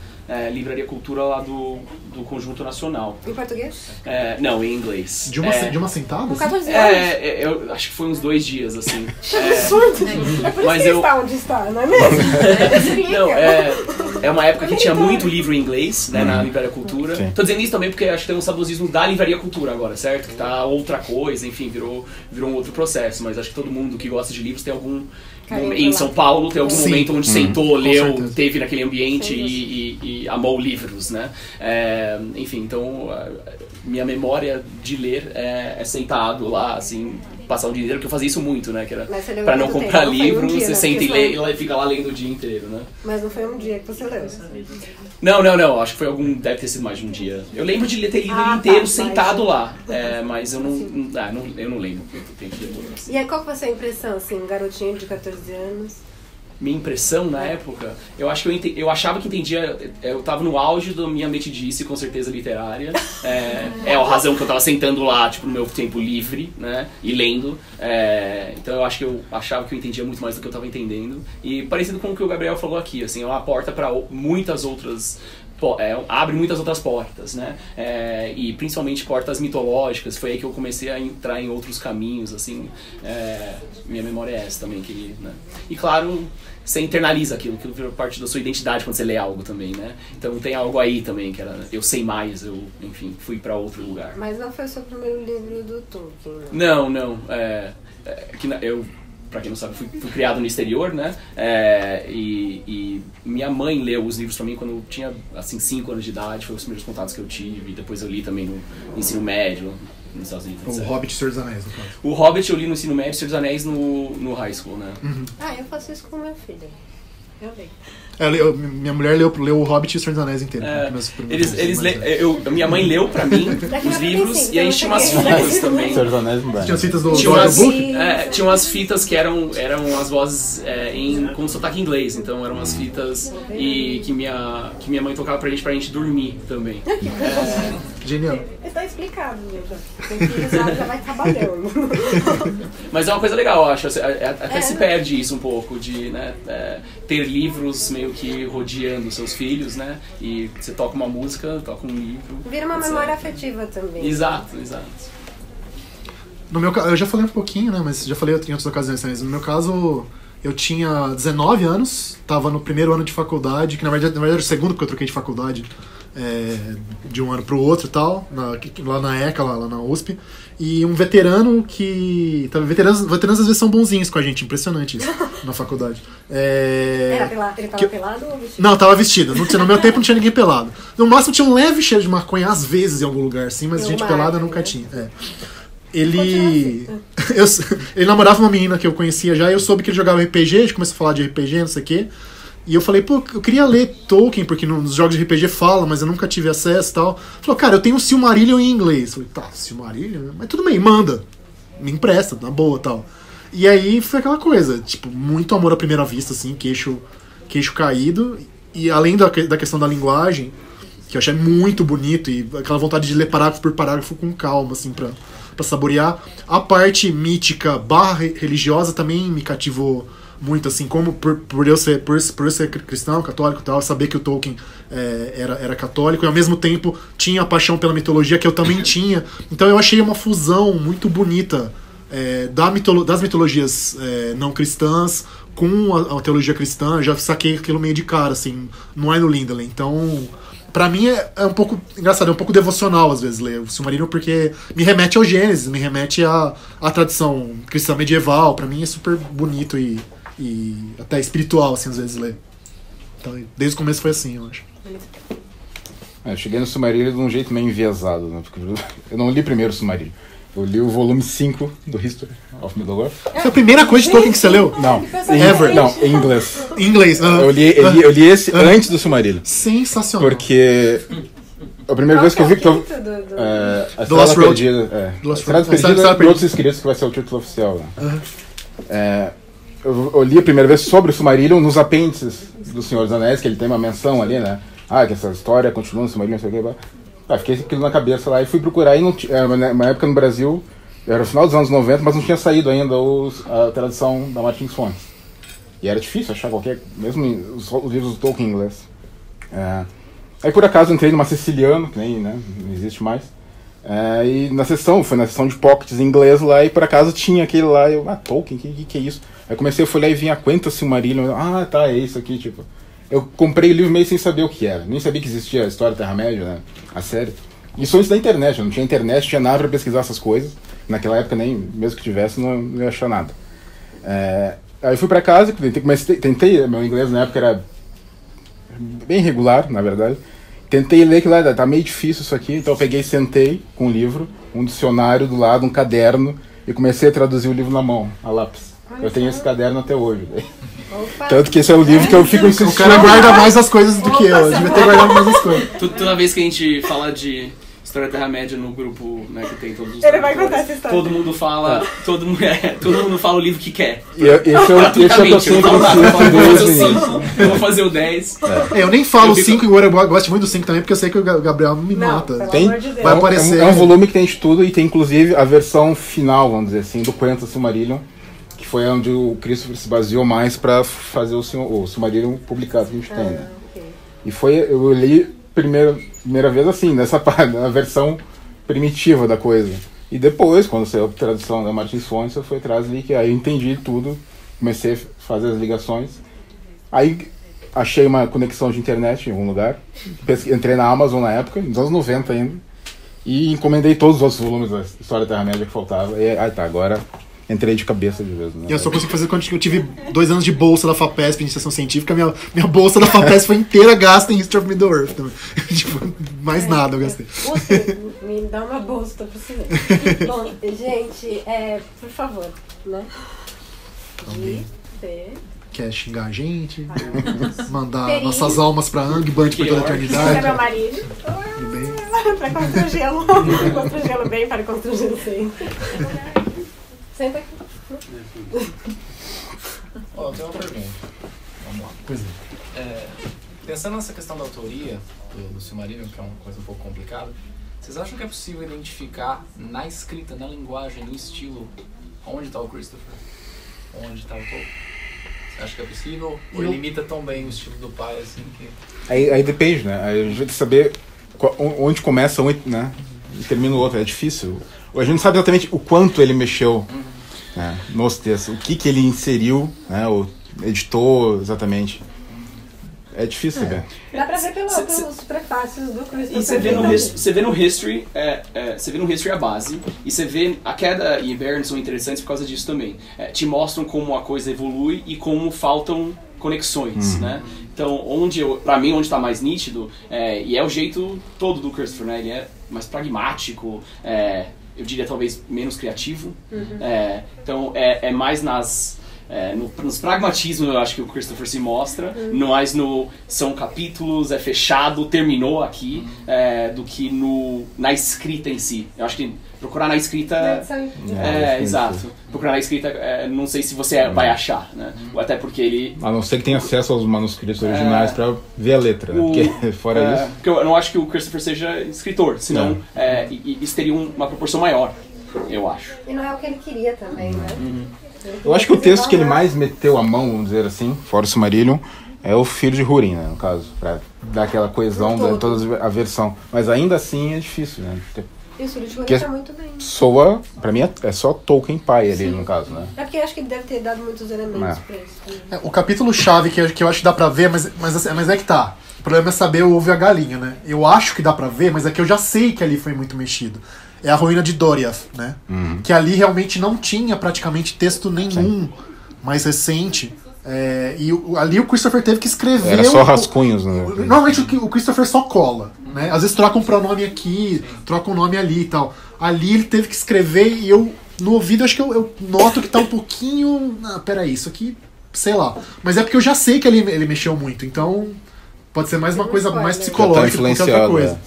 Livraria Cultura lá do Conjunto Nacional. Em português? Não, em inglês. De uma sentada? Com 14 anos? Eu acho que foi uns 2 dias, assim. Absurdo! É por isso que está onde está, não é mesmo? Não, é uma época que tinha muito livro em inglês, né, na Livraria Cultura. Sim. Tô dizendo isso também porque acho que tem um saudosismo da Livraria Cultura agora, certo? Que tá outra coisa, enfim, virou um outro processo. Mas acho que todo mundo que gosta de livros tem algum... Em São Paulo tem algum momento onde sentou, leu, teve naquele ambiente e amou livros, né? Enfim, então minha memória de ler é sentado lá, assim, passar o dia inteiro, porque eu fazia isso muito, né? Que era pra não comprar livro, você senta e lê e fica lá lendo o dia inteiro, né? Mas não foi um dia que você leu? Não, acho que deve ter sido mais de um dia. Eu lembro de ter lido ele inteiro sentado lá, mas eu não lembro quanto tempo demorou. Assim. E aí, qual foi a sua impressão, assim, um garotinho de 14 anos? Minha impressão na época, eu acho que eu achava que entendia, eu tava no auge da minha metidice, com certeza literária, é a razão que eu tava sentando lá, tipo, no meu tempo livre, né, e lendo, então eu acho que eu achava que eu entendia muito mais do que eu tava entendendo, e parecido com o que o Gabriel falou aqui, assim, é uma porta para muitas outras... abre muitas outras portas, né? E principalmente portas mitológicas. Foi aí que eu comecei a entrar em outros caminhos, assim. Minha memória é essa também, né? E claro, você internaliza aquilo vira parte da sua identidade quando você lê algo também, né? Então tem algo aí também que era eu sei mais, enfim, fui pra outro lugar. Mas não foi o seu primeiro livro do Tolkien, né? Não. Pra quem não sabe, fui criado no exterior, né? E minha mãe leu os livros pra mim quando eu tinha, assim, 5 anos de idade. Foi os primeiros contatos que eu tive. Depois eu li também no ensino médio, nos Estados Unidos. O Hobbit e Senhor dos Anéis, no caso. O Hobbit eu li no ensino médio, Senhor dos Anéis no high school, né? Uhum. Eu faço isso com minha filha. Eu leio. Minha mulher leu o Hobbit e o Senhor dos Anéis inteiro. Minha mãe leu pra mim os livros e a gente tinha umas fitas também. Senhor dos Anéis não dá. Tinha as fitas do audiobook? Tinha umas fitas que eram as vozes com sotaque inglês, então eram umas fitas que minha mãe tocava pra gente dormir também. Genial. Está explicado, gente. Tem filhos, já vai trabalhando. Mas é uma coisa legal, eu acho. Até se perde isso um pouco, de, né, ter livros meio que rodeando seus filhos, né? E você toca uma música, toca um livro. Vira uma memória afetiva também. Exato. No meu caso, eu já falei um pouquinho, né? Mas já falei em outras ocasiões. Mas no meu caso, eu tinha 19 anos, tava no primeiro ano de faculdade, que na verdade era o segundo, porque eu troquei de faculdade de um ano pro outro e tal, lá na ECA, lá na USP. E um veterano que... Veteranos às vezes são bonzinhos com a gente, impressionante isso, na faculdade. Ele tava pelado ou vestido? Não, tava vestido. No meu tempo não tinha ninguém pelado. No máximo tinha um leve cheiro de maconha, às vezes, em algum lugar, assim, mas gente pelada nunca tinha. Ele namorava uma menina que eu conhecia já, e eu soube que ele jogava RPG, a gente começou a falar de RPG, não sei o quê. E eu falei, pô, eu queria ler Tolkien, porque nos jogos de RPG fala, mas eu nunca tive acesso e tal. Falou, cara, eu tenho o Silmarillion em inglês. Eu falei, tá, Silmarillion? Mas tudo bem, manda. Me empresta, na boa e tal. E aí foi aquela coisa, tipo, muito amor à primeira vista, assim, queixo caído. E além da questão da linguagem, que eu achei muito bonito, e aquela vontade de ler parágrafo por parágrafo com calma, assim, pra saborear. A parte mítica / religiosa também me cativou muito, assim, como por eu ser cristão, católico e tal, saber que o Tolkien era católico, e ao mesmo tempo tinha a paixão pela mitologia que eu também tinha. Então eu achei uma fusão muito bonita das mitologias não cristãs com a teologia cristã. Eu já saquei aquilo meio de cara, assim, no Aino Lindale. Então, pra mim é um pouco engraçado, é um pouco devocional às vezes ler o Silmarillion, porque me remete ao Gênesis, me remete à tradição cristã medieval. Pra mim é super bonito e até espiritual, assim, às vezes ler. Então, desde o começo foi assim, eu acho. Eu cheguei no Silmarillion de um jeito meio enviesado, né? Porque eu não li primeiro o Silmarillion. Eu li o volume 5 do History of Middle-earth. Foi a primeira coisa de Tolkien que você leu? Não, em inglês. Em inglês. Eu li esse antes do Silmarillion. Sensacional. Porque a primeira vez que eu vi que a Estrada Perdida, a Estrada Perdida e Outros Escritos, que vai ser o título oficial, né? Eu li a primeira vez sobre o Silmarillion nos apêndices do Senhor dos Anéis, que ele tem uma menção ali, né? Que essa história continua no Silmarillion, não sei o que. Fiquei aquilo na cabeça lá e fui procurar. E não era uma época no Brasil, era o final dos anos 90, mas não tinha saído ainda a tradução da Martins Fontes. E era difícil achar mesmo os livros do Tolkien em inglês. Aí por acaso entrei numa Siciliano, que nem, né, não existe mais. E foi na sessão de pockets em inglês lá, e por acaso tinha aquele lá, Tolkien, que é isso? Aí comecei a folhear e vinha Quenta Silmarillion, é isso aqui, tipo. Eu comprei o livro meio sem saber o que era, nem sabia que existia a história da Terra-média, né, a série. Isso antes da internet, não tinha internet, não tinha nada pra pesquisar essas coisas. Naquela época, nem mesmo que tivesse, não ia achar nada. Aí fui pra casa, tentei, meu inglês na época era bem regular, na verdade. Tentei ler que lá, tá meio difícil isso aqui, então eu peguei e sentei com um livro, um dicionário do lado, um caderno, e comecei a traduzir o livro na mão, a lápis. Eu tenho esse caderno até hoje. Opa. Tanto que esse é o livro que eu fico insistindo. O cara guarda mais as coisas do que eu devia ter guardado mais as coisas. Toda vez que a gente fala de História da Terra-média no grupo, né, que tem todos os Ele vai contar essa história. Todo mundo fala, todo mundo fala o livro que quer. Esse eu tô sempre eu vou fazer o 10. Eu nem falo o 5, embora eu gosto muito do 5 também, porque eu sei que o Gabriel me mata. Vai aparecer. É um volume que tem de tudo, e tem inclusive a versão final, vamos dizer assim, do Quenta Silmarillion, que foi onde o Christopher se baseou mais para fazer o Silmarillion publicado que a gente tem. Né? Okay. E eu li primeira vez assim, nessa na versão primitiva da coisa. E depois, quando saiu a tradução da Martins Fontes, eu fui atrás ali, que aí eu entendi tudo, comecei a fazer as ligações. Aí achei uma conexão de internet em algum lugar, entrei na Amazon na época, nos anos 90 ainda, e encomendei todos os outros volumes da História da Terra-média que faltava. E agora entrei de cabeça de vez. Né? E eu só consegui fazer quando eu tive 2 anos de bolsa da FAPESP, iniciação científica. Minha bolsa da FAPESP foi inteira gasta em History of Middle-earth também. Tipo, mais nada eu gastei. Me dá uma bolsa, tô precisando. Bom, gente, por favor, né? Quer xingar a gente? Mandar nossas almas pra Angband por toda a eternidade? Esse é meu marido. Pra constrangê-lo. Constrangê-lo bem para constrangê-lo sem. Senta aqui. Eu tenho uma pergunta. Vamos lá. Pois Pensando nessa questão da autoria do Silmarillion, que é uma coisa um pouco complicada, vocês acham que é possível identificar na escrita, na linguagem, no estilo, onde está o Christopher? Onde está o Tolkien? Você acha que é possível? Ou ele imita tão bem o estilo do pai, assim, que... Aí depende, né? Aí a gente vai saber onde começa um, né, e termina o outro. É difícil. A gente não sabe exatamente o quanto ele mexeu, né, nos textos, o que ele inseriu, né, o editou exatamente. É difícil ver. Dá pra ver pelos prefácios do Christopher. E você vê no History, você vê no History a base, e você vê a queda e Baron são interessantes por causa disso também. Te mostram como a coisa evolui e como faltam conexões, né? Então, pra mim, onde tá mais nítido, e é o jeito todo do Christopher, né? Ele é mais pragmático, eu diria talvez menos criativo. Então, é mais nos pragmatismos eu acho que o Christopher se mostra, mais são capítulos, é fechado, terminou aqui, do que na escrita em si. Eu acho que procurar na escrita... exato. Procurar na escrita, não sei se você vai achar, né? Até porque ele... A não ser que tenha acesso aos manuscritos originais pra ver a letra, né? Porque fora isso... Porque eu não acho que o Christopher seja escritor, senão isso teria uma proporção maior, eu acho. E não é o que ele queria também, né? Eu acho que o texto que ele mais meteu a mão, vamos dizer assim, fora o Silmarillion, é o Filho de Húrin, né, no caso, pra dar aquela coesão de toda a versão. Mas ainda assim é difícil, né? E o Filho de Húrin tá muito bem. Soa, pra mim é só Tolkien pai ali, no caso, né? É porque eu acho que ele deve ter dado muitos elementos pra isso. O capítulo-chave que eu acho que dá pra ver, mas é que tá. O problema é saber o ovo e a galinha, né? Eu acho que dá pra ver, mas é que eu já sei que ali foi muito mexido. É a ruína de Doriath, né? Que ali realmente não tinha praticamente texto nenhum mais recente. E ali o Christopher teve que escrever... Era só rascunhos, né? Normalmente o Christopher só cola, né? Às vezes troca um pronome aqui, troca um nome ali e tal. Ali ele teve que escrever e eu, no ouvido, acho que eu noto que tá um pouquinho... peraí, isso aqui, sei lá. Mas é porque eu já sei que ele mexeu muito, então pode ser mais uma coisa mais psicológica do que outra coisa.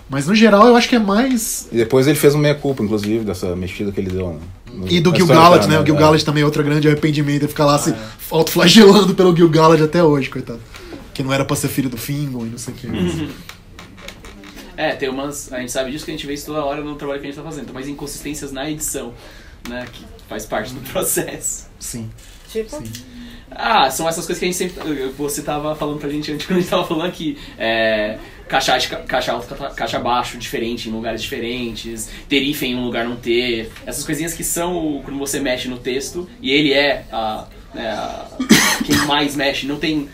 Mas no geral eu acho que é mais... E depois ele fez um meia-culpa, inclusive, dessa mexida que ele deu, né? E do Gil-galad, né? O Gil-galad também é outro grande arrependimento. Ele fica lá se autoflagelando pelo Gil-galad até hoje, coitado. Que não era pra ser filho do Fingon e não sei o que. Tem umas... A gente sabe disso, que a gente vê isso toda hora no trabalho que a gente tá fazendo. Tem mais inconsistências na edição, né? Que faz parte do processo. Sim. Tipo? Sim. São essas coisas que a gente sempre... Você tava falando pra gente antes, quando a gente tava falando aqui. Caixa alto, caixa baixo, diferente em lugares diferentes, ter hífen em um lugar não ter, essas coisinhas que são quando você mexe no texto, e ele quem mais mexe, não tem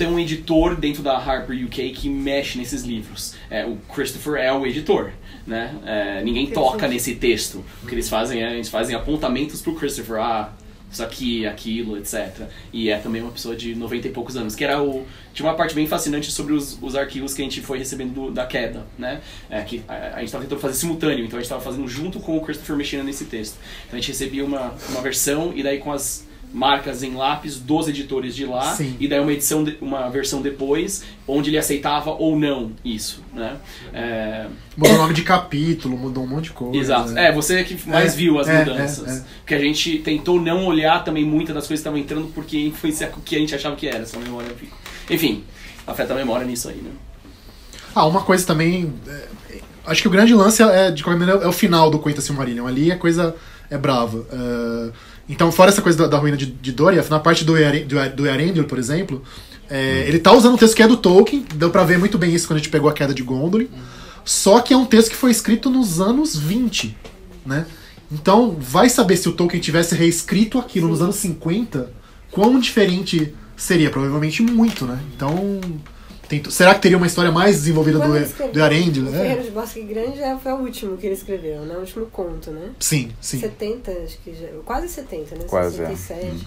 um editor dentro da Harper UK que mexe nesses livros. O Christopher é o editor, né? Ninguém toca nesse texto. O que eles fazem eles fazem apontamentos pro Christopher, isso aqui, aquilo, etc. E é também uma pessoa de 90 e poucos anos, que tinha uma parte bem fascinante sobre os arquivos que a gente foi recebendo da queda, né? Que a gente estava tentando fazer simultâneo, então a gente estava fazendo junto com o Christopher mexendo nesse texto. Então a gente recebia uma versão, e daí com as marcas em lápis dos editores de lá. Sim. E daí uma versão depois, onde ele aceitava ou não isso, né? Mudou o nome de capítulo, mudou um monte de coisa. Exato. Você que mais viu as mudanças. Porque a gente tentou não olhar também muitas das coisas que estavam entrando porque influencia o que a gente achava que era, essa memória. Enfim, afeta a memória nisso aí, né? Uma coisa também... acho que o grande lance de qualquer maneira, é o final do Quenta Silmarillion. Ali a coisa é brava. Então, fora essa coisa da ruína de Doriath, na parte do Eärendil, por exemplo, ele tá usando um texto que é do Tolkien, deu pra ver muito bem isso quando a gente pegou a Queda de Gondolin, só que é um texto que foi escrito nos anos 20, né? Então, vai saber se o Tolkien tivesse reescrito aquilo nos anos 50, quão diferente seria? Provavelmente muito, né? Então... Será que teria uma história mais desenvolvida do Eärendil? O Ferreiro de Bosque Grande foi o último que ele escreveu, né? O último conto, né? Sim. 70, acho que já... Quase 70, né? Quase, 67.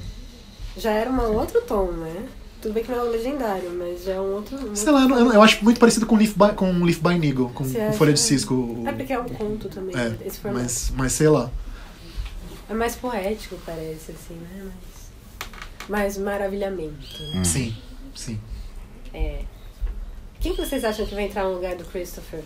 Já era um outro tom, né? Tudo bem que não é o legendário, mas já é um outro... Sei lá, eu acho muito parecido com Leaf by Nigel, com Folha de Cisco. Porque é um conto também, esse formato. Mas sei lá. É mais poético, parece, assim, né? Mais maravilhamento. Né? Sim. Quem que vocês acham que vai entrar no lugar do Christopher?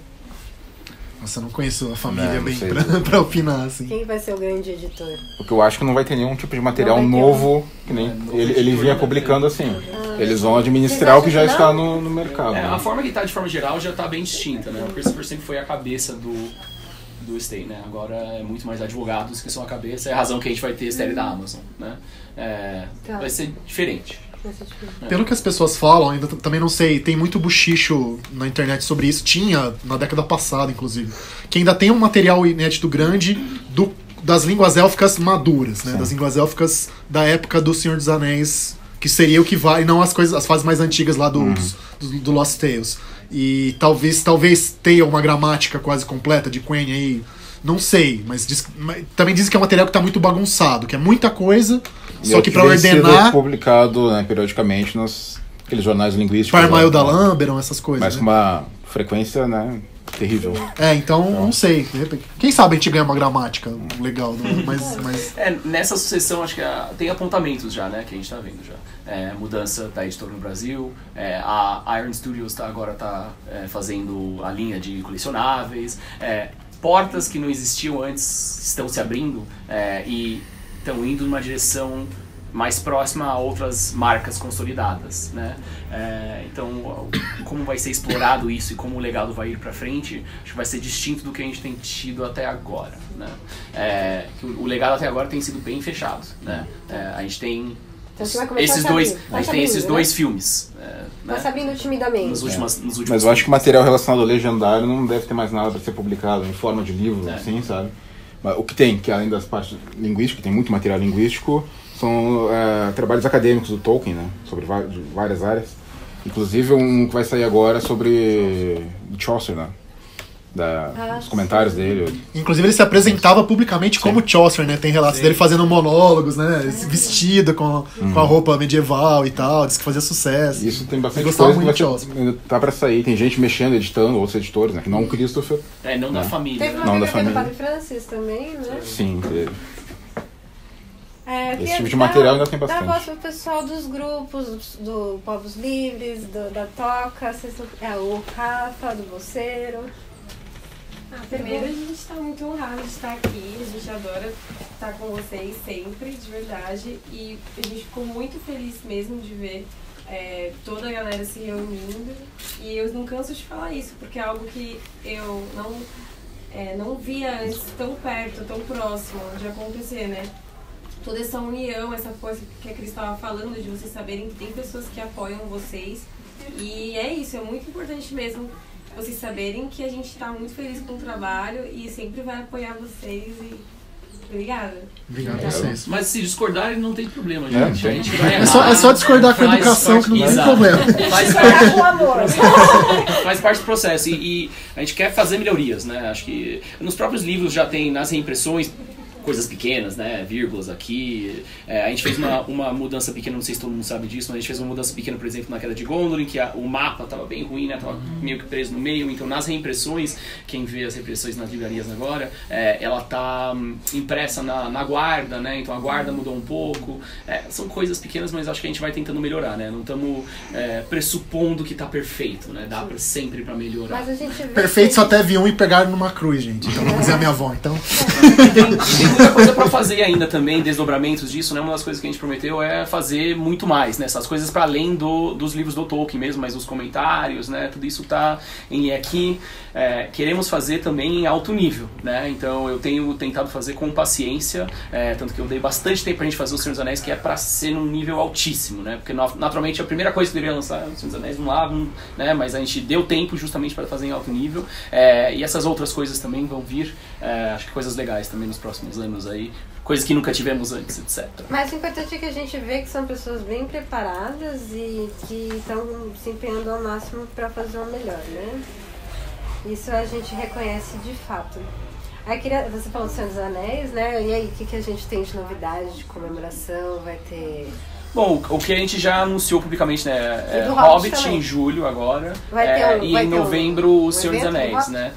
Nossa, eu não conheço a família bem pra opinar, assim. Quem vai ser o grande editor? Porque eu acho que não vai ter nenhum tipo de material novo, que nem ele vinha publicando assim. Eles vão administrar o que já está no mercado. A forma que está, de forma geral, já está bem distinta, né? O Christopher sempre foi a cabeça do Stay, né? Agora é muito mais advogados que são a cabeça. É a razão que a gente vai ter série da Amazon, né? Vai ser diferente. Pelo que as pessoas falam, ainda também não sei, tem muito buchicho na internet sobre isso, tinha na década passada, inclusive, que ainda tem um material inédito grande das línguas élficas maduras, né? Das línguas élficas da época do Senhor dos Anéis Que seria o que vai, e não as fases mais antigas lá do Lost Tales. E talvez tenha uma gramática quase completa de Quenya aí. Não sei, mas também dizem que é um material que tá muito bagunçado, que é muita coisa, só que pra ordenar... Sido publicado, né, periodicamente nos aqueles jornais linguísticos. Parmail da Lamberon, essas coisas. Mas com uma frequência, né, terrível. Então, não sei. De repente, quem sabe a gente ganha uma gramática legal, né? mas... Nessa sucessão, acho que tem apontamentos já, né, que a gente tá vendo já. Mudança da editora no Brasil, a Iron Studios agora tá fazendo a linha de colecionáveis, portas que não existiam antes estão se abrindo e estão indo numa direção mais próxima a outras marcas consolidadas, né? Então, como vai ser explorado isso e como o legado vai ir para frente, acho que vai ser distinto do que a gente tem tido até agora, né? Que o legado até agora tem sido bem fechado, né? A gente tem esses dois filmes. Tá se abrindo timidamente. Nos últimos Mas eu acho que o material relacionado ao Legendário não deve ter mais nada para ser publicado em forma de livro, assim, sabe? Mas o que tem, que além das partes linguísticas, tem muito material linguístico, são trabalhos acadêmicos do Tolkien, né? Sobre várias áreas. Inclusive um que vai sair agora sobre Chaucer, né? Os comentários dele. Inclusive ele se apresentava publicamente como Chaucer, né? Tem relatos dele fazendo monólogos, né? Vestido com a roupa medieval e tal, diz que fazia sucesso. Isso tem bastante coisa que tá pra sair. Tem gente mexendo, editando, outros editores, né? Que não o Christopher. Não da família. Teve uma biografia do Padre Francis também, né? Sim, teve. Esse tipo de material ainda tem bastante. Dá voz pro pessoal dos grupos, do Povos Livres, da Toca, o Rafa, do Bolseiro. Primeiro, a gente está muito honrado de estar aqui, a gente adora estar com vocês sempre, de verdade, e a gente ficou muito feliz mesmo de ver toda a galera se reunindo, e eu não canso de falar isso, porque é algo que eu não via antes tão perto, tão próximo de acontecer, né? Toda essa união, essa coisa que a Cris estava falando, de vocês saberem que tem pessoas que apoiam vocês, e é isso, é muito importante mesmo vocês saberem que a gente está muito feliz com o trabalho e sempre vai apoiar vocês e obrigada. Obrigado a vocês. Mas se discordarem não tem problema, gente. A gente vai é só discordar com a educação que não tem problema. Faz parte do processo e a gente quer fazer melhorias, né? Acho que nos próprios livros já tem, nas reimpressões, coisas pequenas, né, vírgulas aqui. A gente fez uma mudança pequena, não sei se todo mundo sabe disso, mas a gente fez uma mudança pequena, por exemplo, na Queda de Gondolin, que o mapa estava bem ruim, né, estava meio que preso no meio. Então, nas reimpressões, quem vê as reimpressões nas livrarias agora, ela tá impressa na guarda, né, então a guarda mudou um pouco. São coisas pequenas, mas acho que a gente vai tentando melhorar, né, não estamos pressupondo que tá perfeito, né, dá sempre para melhorar. Mas a gente vê perfeito só teve um e pegaram numa cruz, gente. Então, vamos dizer a minha avó, então. Tem muita coisa pra fazer ainda também, desdobramentos disso, né? Uma das coisas que a gente prometeu é fazer muito mais, né? Essas coisas para além dos livros do Tolkien mesmo, mas os comentários, né? Tudo isso tá em aqui. Queremos fazer também em alto nível, né? Então eu tenho tentado fazer com paciência, tanto que eu dei bastante tempo pra gente fazer o Senhor dos Anéis, que é pra ser num nível altíssimo, né? Porque naturalmente a primeira coisa que eu deveria lançar é o Senhor dos Anéis, vamos lá, né? Mas a gente deu tempo justamente para fazer em alto nível, e essas outras coisas também vão vir, acho que coisas legais também nos próximos anos aí, coisas que nunca tivemos antes, etc. Mas o importante é que a gente vê que são pessoas bem preparadas e que estão se empenhando ao máximo para fazer o melhor, né? Isso a gente reconhece de fato. Aí você falou do Senhor dos Anéis, né? E aí, o que a gente tem de novidade, de comemoração? Vai ter... Bom, o que a gente já anunciou publicamente, né? Do Hobbit em julho agora, e em novembro o Senhor dos Anéis, né?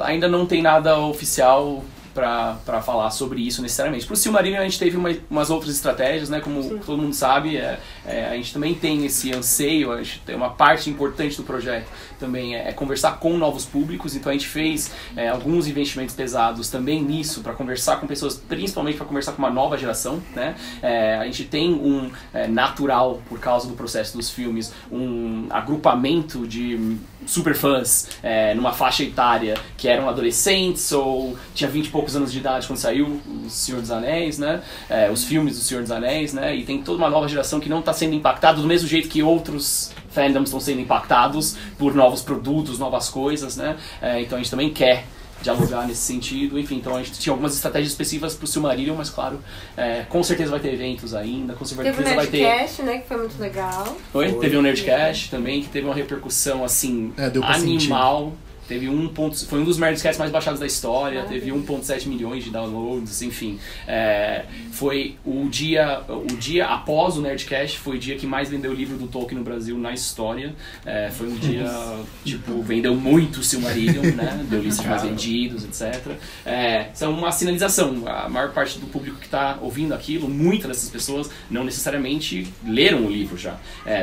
Ainda não tem nada oficial para falar sobre isso necessariamente. Pro Silmarillion a gente teve umas outras estratégias, né? Como todo mundo sabe, a gente também tem esse anseio, a gente tem uma parte importante do projeto também é conversar com novos públicos, então a gente fez alguns investimentos pesados também nisso, para conversar com pessoas, principalmente para conversar com uma nova geração, né? A gente tem natural, por causa do processo dos filmes, um agrupamento de superfãs numa faixa etária que eram adolescentes ou tinha 20 e poucos anos de idade quando saiu o Senhor dos Anéis, né? Os filmes do Senhor dos Anéis, né? E tem toda uma nova geração que não está sendo impactada do mesmo jeito que outros fandoms estão sendo impactados por novos produtos, novas coisas, né? Então a gente também quer dialogar nesse sentido, enfim, então a gente tinha algumas estratégias específicas pro Silmarillion, mas claro, com certeza vai ter eventos ainda, com certeza Teve o vai ter... Nerdcast, né, que foi muito legal. Teve um Nerdcast também, que teve uma repercussão, assim, deu pra animal. Teve foi um dos Nerdcasts mais baixados da história, teve 1.7 milhões de downloads, enfim. Foi o dia após o Nerdcast, foi o dia que mais vendeu o livro do Tolkien no Brasil na história. Foi um dia, tipo, vendeu muito o Silmarillion, né? Deu lista de mais vendidos, etc. Isso é uma sinalização. A maior parte do público que está ouvindo aquilo, muitas dessas pessoas não necessariamente leram o livro já.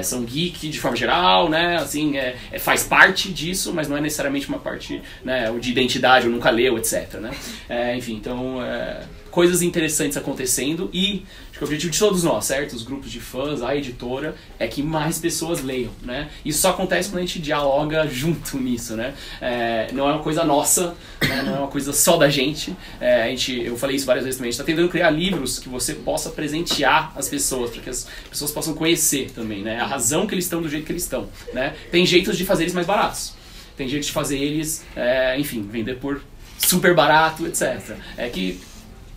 São geek de forma geral, né? Assim, faz parte disso, mas não é necessariamente uma parte, né, de identidade, ou nunca leu, etc, né? Enfim, então, coisas interessantes acontecendo e acho que o objetivo de todos nós, certo? Os grupos de fãs, a editora, é que mais pessoas leiam, né? Isso só acontece quando a gente dialoga junto nisso, né? Não é uma coisa nossa, né? Não é uma coisa só da gente. Eu falei isso várias vezes também, a gente está tentando criar livros que você possa presentear as pessoas, para que as pessoas possam conhecer também, né? A razão que eles estão do jeito que eles estão, né? Tem jeitos de fazer eles mais baratos. Tem jeito de fazer eles, enfim, vender por super barato, etc. Que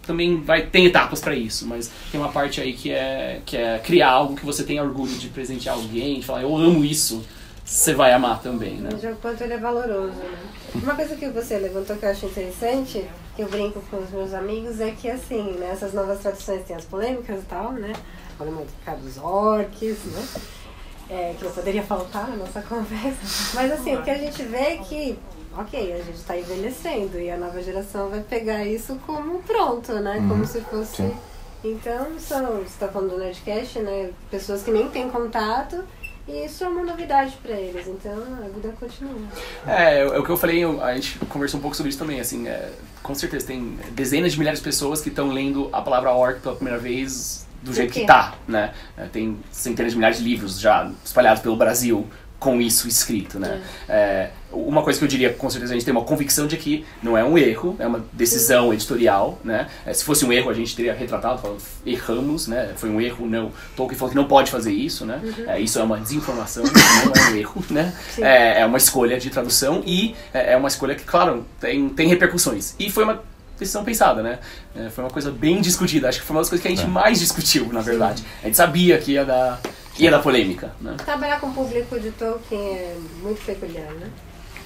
também tem etapas para isso, mas tem uma parte aí que é criar algo que você tenha orgulho de presentear alguém, de falar, eu amo isso, você vai amar também, né? Mas o quanto ele é valoroso, né? Uma coisa que você levantou que eu acho interessante, que eu brinco com os meus amigos, é que assim, né, essas novas traduções tem as polêmicas e tal, né? Falei muito dos orcs, né? Que não poderia faltar na nossa conversa. Mas assim, o que a gente vê é que, ok, a gente está envelhecendo e a nova geração vai pegar isso como pronto, né? Como se fosse... Sim. Então, você está falando do Nerdcast, né? Pessoas que nem têm contato e isso é uma novidade para eles. Então, a vida continua. É o que eu falei, a gente conversou um pouco sobre isso também, assim, com certeza tem dezenas de milhares de pessoas que estão lendo a palavra orc pela primeira vez do jeito que tá, né? Tem centenas de milhares de livros já espalhados pelo Brasil com isso escrito, né? Uma coisa que eu diria, com certeza, a gente tem uma convicção de que não é um erro, é uma decisão editorial, né? Se fosse um erro, a gente teria retratado, falando, erramos, né? Foi um erro, não. Tolkien falou que não pode fazer isso, né? Isso é uma desinformação, não é um erro, né? É uma escolha de tradução e é uma escolha que, claro, tem repercussões. E foi uma decisão pensada, né? Foi uma coisa bem discutida. Acho que foi uma das coisas que a gente mais discutiu, na verdade. A gente sabia que ia dar polêmica, né? Trabalhar com o público de Tolkien é muito peculiar, né?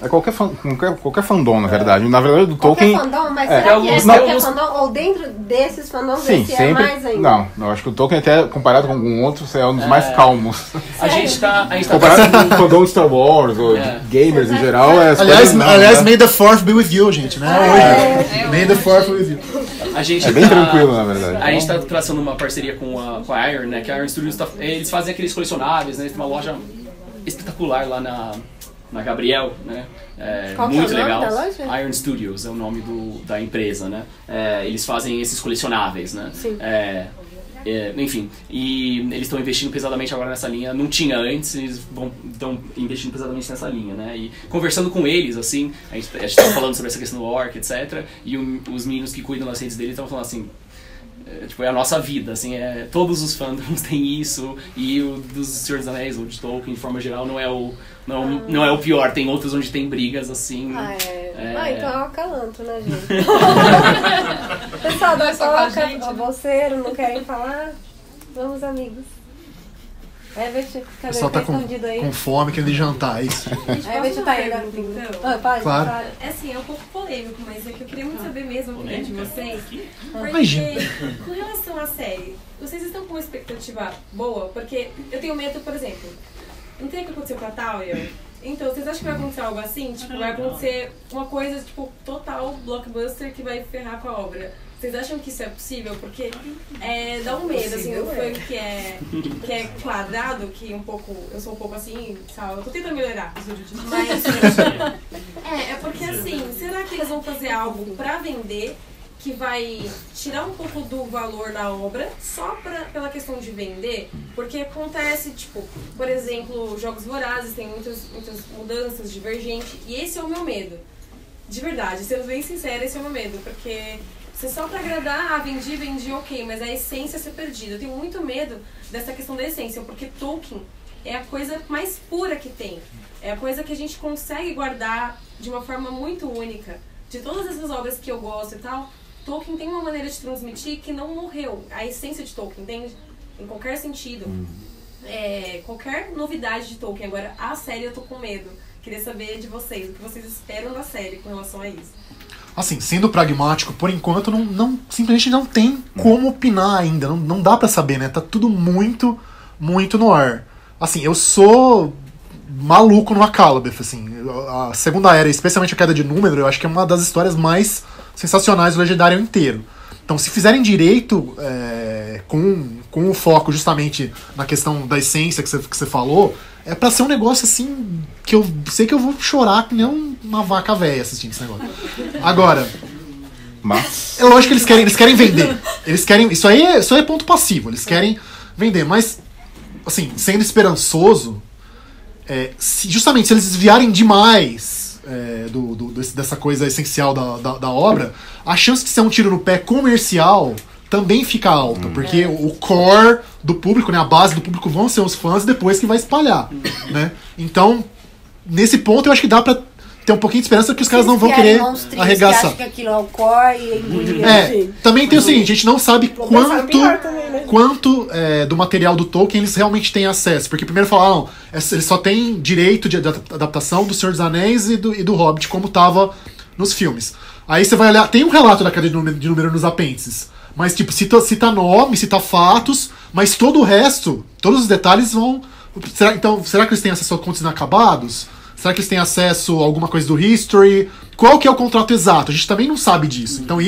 Qualquer fandom, na verdade. Na verdade, do Tolkien... Qualquer fandom, mas será que qualquer fandom? Ou dentro desses fandoms esse sempre, é mais ainda? Não, eu acho que o Tolkien, até comparado com algum outro, é um dos mais calmos. A gente tá comparado com o fandom de Star Wars, ou gamers em geral, aliás, May the Fourth be with you, gente, né? May the Fourth be with you. A gente bem tranquilo, na verdade. A gente tá traçando uma parceria com a Iron, né? Que a Iron Studios, eles fazem aqueles colecionáveis, né? Eles têm uma loja espetacular lá na Gabriel, né? Qual muito é o nome legal. da loja? Iron Studios é o nome da empresa, né? Eles fazem esses colecionáveis, né? Sim. Enfim, e eles estão investindo pesadamente agora nessa linha. Não tinha antes, eles estão investindo pesadamente nessa linha, né? E conversando com eles, assim, a gente estava falando sobre essa questão do orc, etc. E os meninos que cuidam das redes deles estavam falando assim, tipo, é a nossa vida, assim, todos os fandoms têm isso, e o dos Senhor dos Anéis, ou de Tolkien, de forma geral, não é o pior, tem outros onde tem brigas, assim. Então é o acalanto, né, gente? Pessoal da Toca, o bolseiro, não querem falar? Vamos, amigos. O pessoal tá com fome, querendo jantar, é isso. Tá aí, então. Pode, claro. Assim, é um pouco polêmico, mas é que eu queria muito saber mesmo a opinião de vocês. Imagina. Porque, com relação à série, vocês estão com uma expectativa boa? Porque eu tenho medo, por exemplo, não tem o que aconteceu com a Talia? Então, vocês acham que vai acontecer algo assim? Tipo, vai acontecer uma coisa, tipo, total blockbuster que vai ferrar com a obra. Vocês acham que isso é possível? Porque dá um medo, assim, o fã que é quadrado, que eu sou um pouco assim, sabe? Eu tô tentando melhorar, mas porque assim, será que eles vão fazer algo pra vender que vai tirar um pouco do valor da obra só pela questão de vender? Porque acontece, tipo, por exemplo, Jogos Vorazes tem muitas mudanças, divergente, e esse é o meu medo. De verdade, sendo bem sincera, esse é o meu medo, porque se só pra agradar, vendi, ok, mas a essência ser perdida. Eu tenho muito medo dessa questão da essência, porque Tolkien é a coisa mais pura que tem. É a coisa que a gente consegue guardar de uma forma muito única. de todas essas obras que eu gosto e tal, Tolkien tem uma maneira de transmitir que não morreu. A essência de Tolkien, entende? Em qualquer sentido. Qualquer novidade de Tolkien. Agora, a série eu tô com medo. Queria saber de vocês, o que vocês esperam da série com relação a isso. Assim, sendo pragmático, por enquanto simplesmente não tem como opinar ainda. Não dá pra saber, né? Tá tudo muito, muito no ar. Assim, eu sou maluco no Akalabeth, assim. A Segunda Era, especialmente a Queda de Númenor, eu acho que é uma das histórias mais sensacionais do Legendário inteiro. Então, se fizerem direito com o foco justamente na questão da essência que você falou, é pra ser um negócio assim que eu sei que eu vou chorar que nem uma vaca velha assistindo esse negócio. Agora, Mas é lógico que eles querem vender. Isso aí é ponto passivo. Eles querem vender. Mas, assim, sendo esperançoso, justamente se eles desviarem demais dessa coisa essencial da obra, a chance de ser um tiro no pé comercial também fica alta, porque o core do público, né, a base do público vão ser os fãs depois que vai espalhar, né? Então, nesse ponto eu acho que dá pra ter um pouquinho de esperança que os caras não vão querer arregaçar. Que acha que aquilo é o core e engolir. Também tem o seguinte, a gente não sabe quanto do material do Tolkien eles realmente têm acesso, porque primeiro falaram, eles só têm direito de adaptação do Senhor dos Anéis e do Hobbit, como tava nos filmes. Aí você vai olhar, tem um relato da Queda de Númenor nos apêndices, mas tipo, cita nome, cita fatos, mas todo o resto, todos os detalhes vão... Será que eles têm acesso a contos inacabados? Será que eles têm acesso a alguma coisa do History? Qual que é o contrato exato? A gente também não sabe disso. Então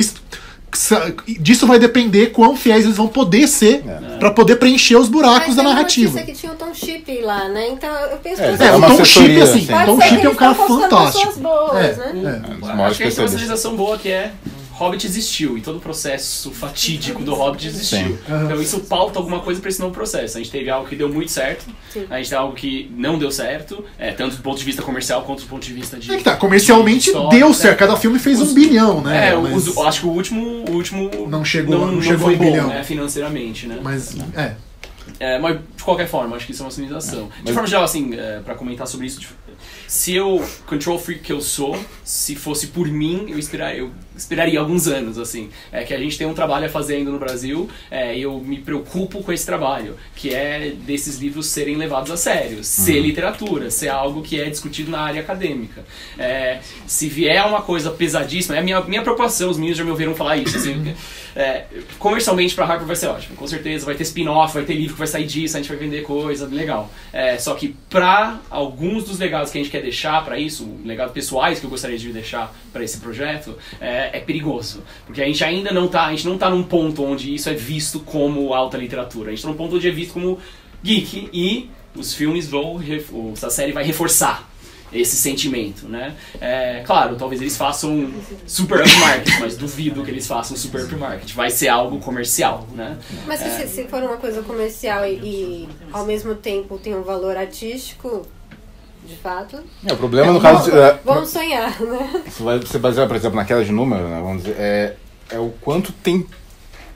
disso vai depender quão fiéis eles vão poder ser pra poder preencher os buracos da narrativa. Mas que tinha o Tom Shippey lá, né? Então eu penso o Tom Shippey, assim, Tom Shippey é um cara fantástico. Boas, acho que a especialização boa que é Hobbit existiu e todo o processo fatídico do Hobbit existiu. Então isso pauta alguma coisa para esse novo processo. A gente teve algo que deu muito certo, a gente teve algo que não deu certo, tanto do ponto de vista comercial quanto do ponto de vista de... comercialmente deu certo, cada filme fez 1 bilhão, né? Acho que o último não chegou a 1 bilhão, né, financeiramente, né? Mas mas de qualquer forma, acho que isso é uma sinalização. De forma geral, assim, pra comentar sobre isso, se eu, control freak que eu sou, se fosse por mim, eu esperaria alguns anos, assim. Que a gente tem um trabalho a fazer ainda no Brasil, e eu me preocupo com esse trabalho, que é desses livros serem levados a sério, ser literatura, ser algo que é discutido na área acadêmica. Se vier uma coisa pesadíssima, é a minha preocupação, os meninos já me ouviram falar isso, assim, comercialmente pra Harper vai ser ótimo, com certeza, vai ter spin-off, vai ter livro que vai sair disso, a gente vai vender coisa, legal. Só que pra alguns dos legados que a gente quer deixar pra isso, legados pessoais que eu gostaria de deixar pra esse projeto, é perigoso. Porque a gente ainda não tá num ponto onde isso é visto como alta literatura. A gente tá num ponto onde é visto como geek e os filmes a série vai reforçar esse sentimento, né? Claro, talvez eles façam super upmarket, mas duvido que eles façam super upmarket. Vai ser algo comercial, né? Mas se for uma coisa comercial e ao mesmo tempo tem um valor artístico, de fato... O problema no caso... vamos sonhar, né? Você basear, por exemplo, na Queda de Númenor, né, vamos dizer, é o quanto tem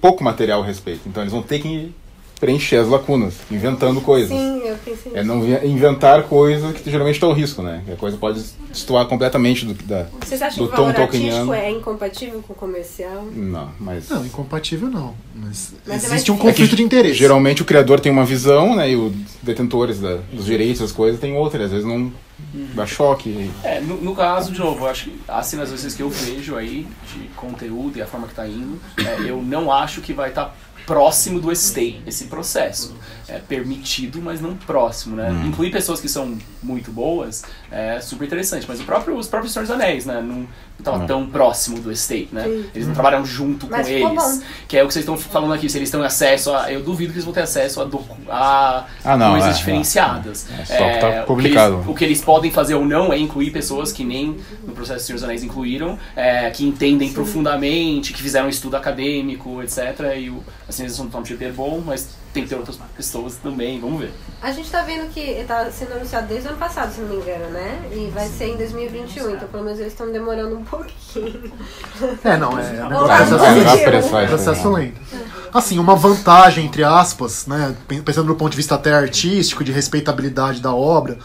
pouco material a respeito. Então eles vão ter que preencher as lacunas, inventando coisas. Sim, eu pensei nisso. Não inventar coisas que geralmente está ao risco, né? Que a coisa pode destoar completamente do Vocês acham que o valor artístico é incompatível com o comercial? Não, mas... Não, incompatível não. Mas existe um conflito de interesse. Geralmente o criador tem uma visão, né? E os detentores dos direitos, as coisas, tem outra. Às vezes não dá choque. No caso, de novo, eu acho que as sinalizações que eu vejo aí de conteúdo e a forma que está indo, eu não acho que vai estar próximo do estate, esse processo. É permitido, mas não próximo, né? Incluir pessoas que são muito boas é super interessante, mas os próprios Senhor dos Anéis, né? Não estava tão próximo do estate, né? Eles não trabalham junto com eles. Que é o que vocês estão falando aqui, se eles têm acesso a... Eu duvido que eles vão ter acesso a coisas diferenciadas. Só tá publicado. O que eles podem fazer ou não é incluir pessoas que nem no processo do Senhor dos Anéis incluíram, que entendem profundamente, que fizeram um estudo acadêmico, etc. E a sinalização do Tom Shippey é bom, mas tem que ter outras pessoas também, vamos ver. A gente tá vendo que tá sendo anunciado desde o ano passado, se não me engano, né? E vai ser em 2021, então pelo menos eles estão demorando um pouquinho. É um processo lento. assim, uma vantagem, entre aspas, né, pensando do ponto de vista até artístico, de respeitabilidade da obra,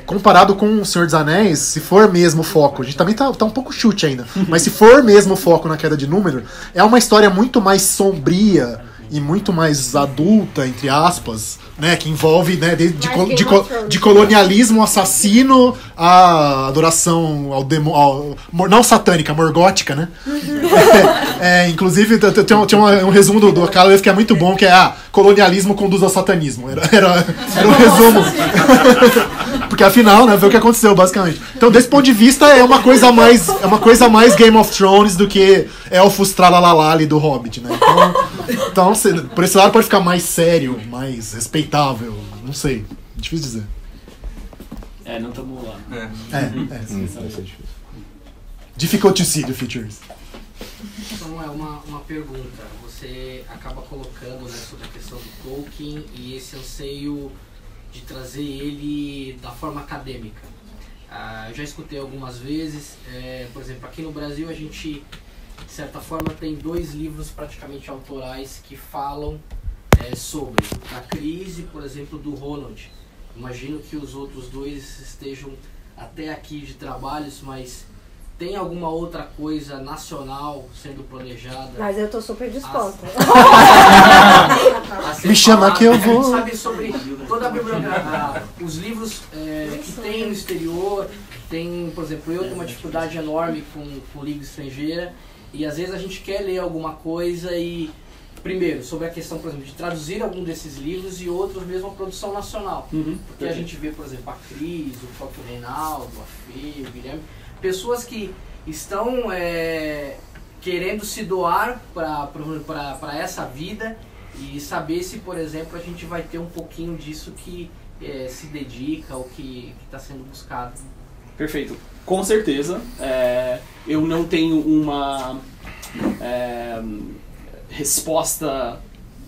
comparado com O Senhor dos Anéis, se for mesmo o foco, a gente também tá um pouco chute ainda, mas se for mesmo o foco na Queda de Númenor, é uma história muito mais sombria e muito mais adulta, entre aspas, né, que envolve, né, de colonialismo assassino a adoração ao demônio, não satânica, morgótica, né? Inclusive tinha um resumo do Calloway que é muito bom, que é colonialismo conduz ao satanismo. Era um resumo. Porque afinal, né, vê o que aconteceu, basicamente. Então, desse ponto de vista, é uma coisa mais Game of Thrones do que elfos tralalala ali do Hobbit, né? Então, por esse lado pode ficar mais sério, mais respeitável, não sei, difícil dizer. Não estamos lá. Vai ser difícil. Difficult to see the features. Então, uma pergunta. Você acaba colocando, né, sobre a questão do Tolkien e esse anseio de trazer ele da forma acadêmica. Eu já escutei algumas vezes, por exemplo, aqui no Brasil a gente, de certa forma, tem 2 livros praticamente autorais que falam sobre a crise, por exemplo, do Ronald. Imagino que os outros 2 estejam até aqui de trabalhos, mas tem alguma outra coisa nacional sendo planejada? Mas eu tô super disposta. Me chama que eu vou. Sabe sobre toda a bibliografia, os livros que tem no exterior, tem, por exemplo, eu tenho uma dificuldade enorme com língua estrangeira e às vezes a gente quer ler alguma coisa e, primeiro, sobre a questão, por exemplo, de traduzir algum desses livros e outros mesmo a produção nacional. Porque a gente vê, por exemplo, a Cris, o próprio Reinaldo, a Fê, o Guilherme, pessoas que estão querendo se doar para essa vida e saber se, por exemplo, a gente vai ter um pouquinho disso que se dedica ou que está sendo buscado. Perfeito. Com certeza. Eu não tenho uma resposta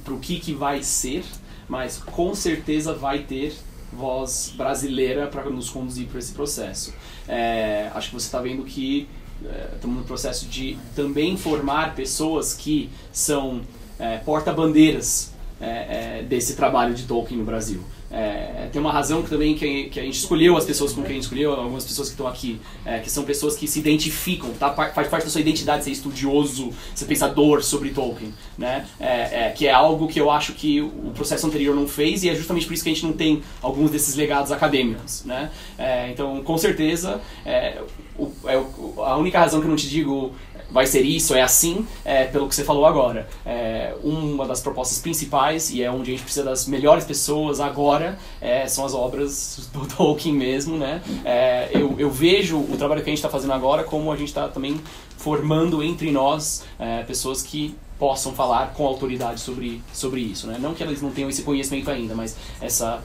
para o que vai ser, mas com certeza vai ter voz brasileira para nos conduzir por esse processo. Acho que você está vendo que estamos no processo de também formar pessoas que são porta-bandeiras desse trabalho de Tolkien no Brasil. Tem uma razão que também que a gente escolheu as pessoas com quem a gente escolheu, algumas pessoas que estão aqui, que são pessoas que se identificam, tá? Faz parte da sua identidade ser estudioso, ser pensador sobre Tolkien, né? Que é algo que eu acho que o processo anterior não fez e é justamente por isso que a gente não tem alguns desses legados acadêmicos, né? Então, com certeza, a única razão que eu não te digo vai ser isso, é assim, pelo que você falou agora. Uma das propostas principais, e é onde a gente precisa das melhores pessoas agora, são as obras do Tolkien mesmo, né? Eu vejo o trabalho que a gente está fazendo agora como a gente está também formando entre nós pessoas que possam falar com autoridade sobre isso, né? Não que elas não tenham esse conhecimento ainda, mas essa...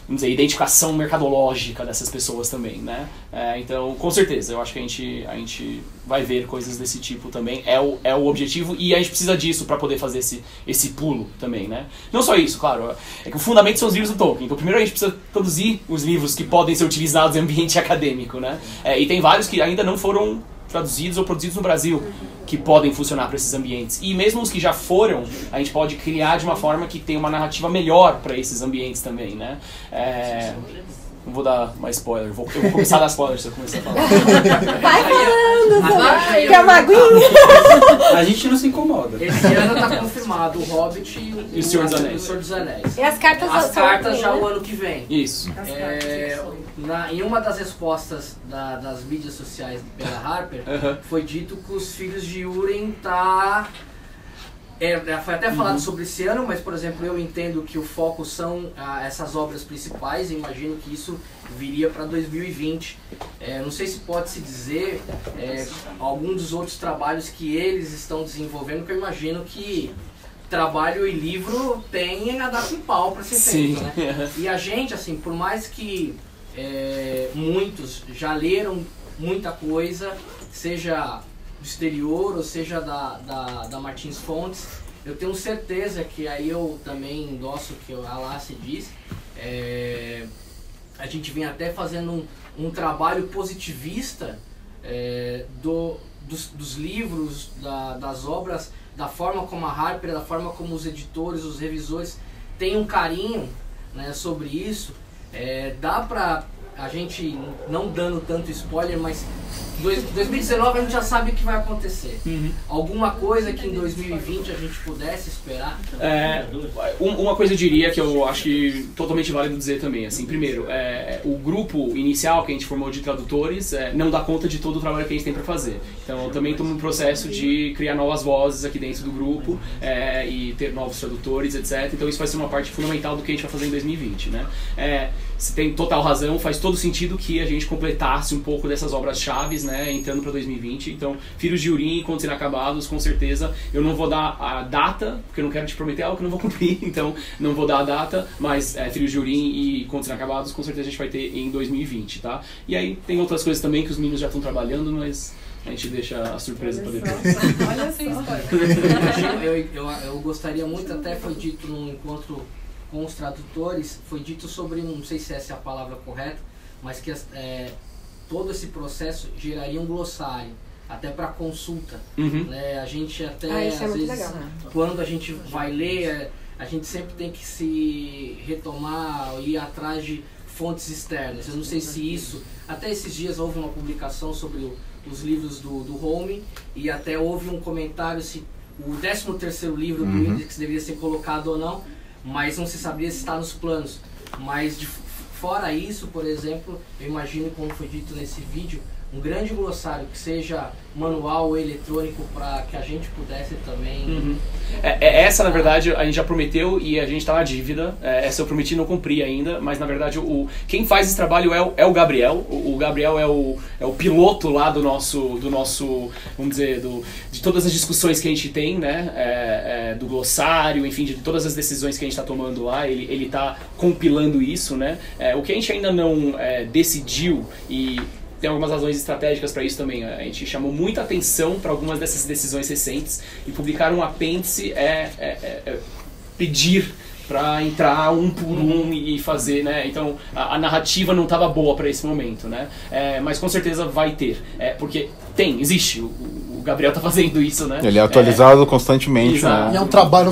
vamos dizer, identificação mercadológica dessas pessoas também, né? Então, com certeza, eu acho que a gente vai ver coisas desse tipo também. É o objetivo e a gente precisa disso para poder fazer esse pulo também, né? Não só isso, claro. É que o fundamento são os livros do Tolkien. Então, primeiro a gente precisa traduzir os livros que podem ser utilizados em ambiente acadêmico, né? E tem vários que ainda não foram traduzidos ou produzidos no Brasil que podem funcionar para esses ambientes. E mesmo os que já foram, a gente pode criar de uma forma que tenha uma narrativa melhor para esses ambientes também, né? Não vou dar mais spoiler, eu vou começar a dar spoiler se eu começar a falar. Vai falando, quer uma aguinha? A gente não se incomoda. Esse ano está confirmado o Hobbit e o Senhor dos Anéis. O Senhor dos Anéis. E as cartas já o ano que vem. Isso. Em uma das respostas das mídias sociais pela Harper, foi dito que os Filhos de Húrin tá... foi até falado sobre esse ano, mas, por exemplo, eu entendo que o foco são essas obras principais, e imagino que isso viria para 2020. Não sei se pode-se dizer algum dos outros trabalhos que eles estão desenvolvendo, que eu imagino que trabalho e livro tem a dar com pau para ser feito, né? E a gente, assim, por mais que muitos já leram muita coisa, seja do exterior ou seja da Martins Fontes, eu tenho certeza que aí eu também endosso o que a Lácia diz, a gente vem até fazendo um trabalho positivista dos livros, das obras da forma como a Harper, da forma como os editores, os revisores têm um carinho, né, sobre isso. Dá pra a gente, não dando tanto spoiler, mas 2019 a gente já sabe o que vai acontecer. Alguma coisa que em 2020 a gente pudesse esperar? Uma coisa eu diria que eu acho que totalmente válido dizer também, assim, primeiro, o grupo inicial que a gente formou de tradutores não dá conta de todo o trabalho que a gente tem para fazer. Então eu também estou num processo de criar novas vozes aqui dentro do grupo e ter novos tradutores, etc. Então isso vai ser uma parte fundamental do que a gente vai fazer em 2020, né? Você tem total razão, faz todo sentido que a gente completasse um pouco dessas obras-chave, né, entrando para 2020. Então, Filhos de Húrin e Contos Inacabados, com certeza. Eu não vou dar a data, porque eu não quero te prometer algo que eu não vou cumprir, então não vou dar a data, mas Filhos de Húrin e Contos Inacabados, com certeza a gente vai ter em 2020, tá? E aí tem outras coisas também que os meninos já estão trabalhando, mas a gente deixa a surpresa para depois. Olha só. Eu gostaria muito, até foi dito num encontro com os tradutores, foi dito sobre, não sei se essa é a palavra correta, mas que todo esse processo geraria um glossário, até para consulta. Né? A gente até, às vezes, legal, né? Quando a gente vai ler, a gente sempre tem que se retomar, ir atrás de fontes externas. Eu não sei se isso... Até esses dias houve uma publicação sobre os livros do Home, e até houve um comentário se o 13º livro do Index deveria ser colocado ou não, mas não se sabia se está nos planos. Mas fora isso, por exemplo, eu imagino, como foi dito nesse vídeo, um grande glossário que seja manual ou eletrônico para que a gente pudesse também... Essa, na verdade, a gente já prometeu e a gente está na dívida. Essa eu prometi e não cumpri ainda, mas na verdade quem faz esse trabalho é o Gabriel. O Gabriel é o piloto lá do nosso vamos dizer, de todas as discussões que a gente tem, né? Do glossário, enfim, de todas as decisões que a gente está tomando lá. Ele está compilando isso, né? O que a gente ainda não decidiu, e tem algumas razões estratégicas para isso também. A gente chamou muita atenção para algumas dessas decisões recentes e publicar um apêndice pedir para entrar um por um e fazer, né? Então a narrativa não estava boa para esse momento, né? Mas com certeza vai ter, porque existe. O Gabriel tá fazendo isso, né? Ele é atualizado constantemente. Né? E é um trabalho, não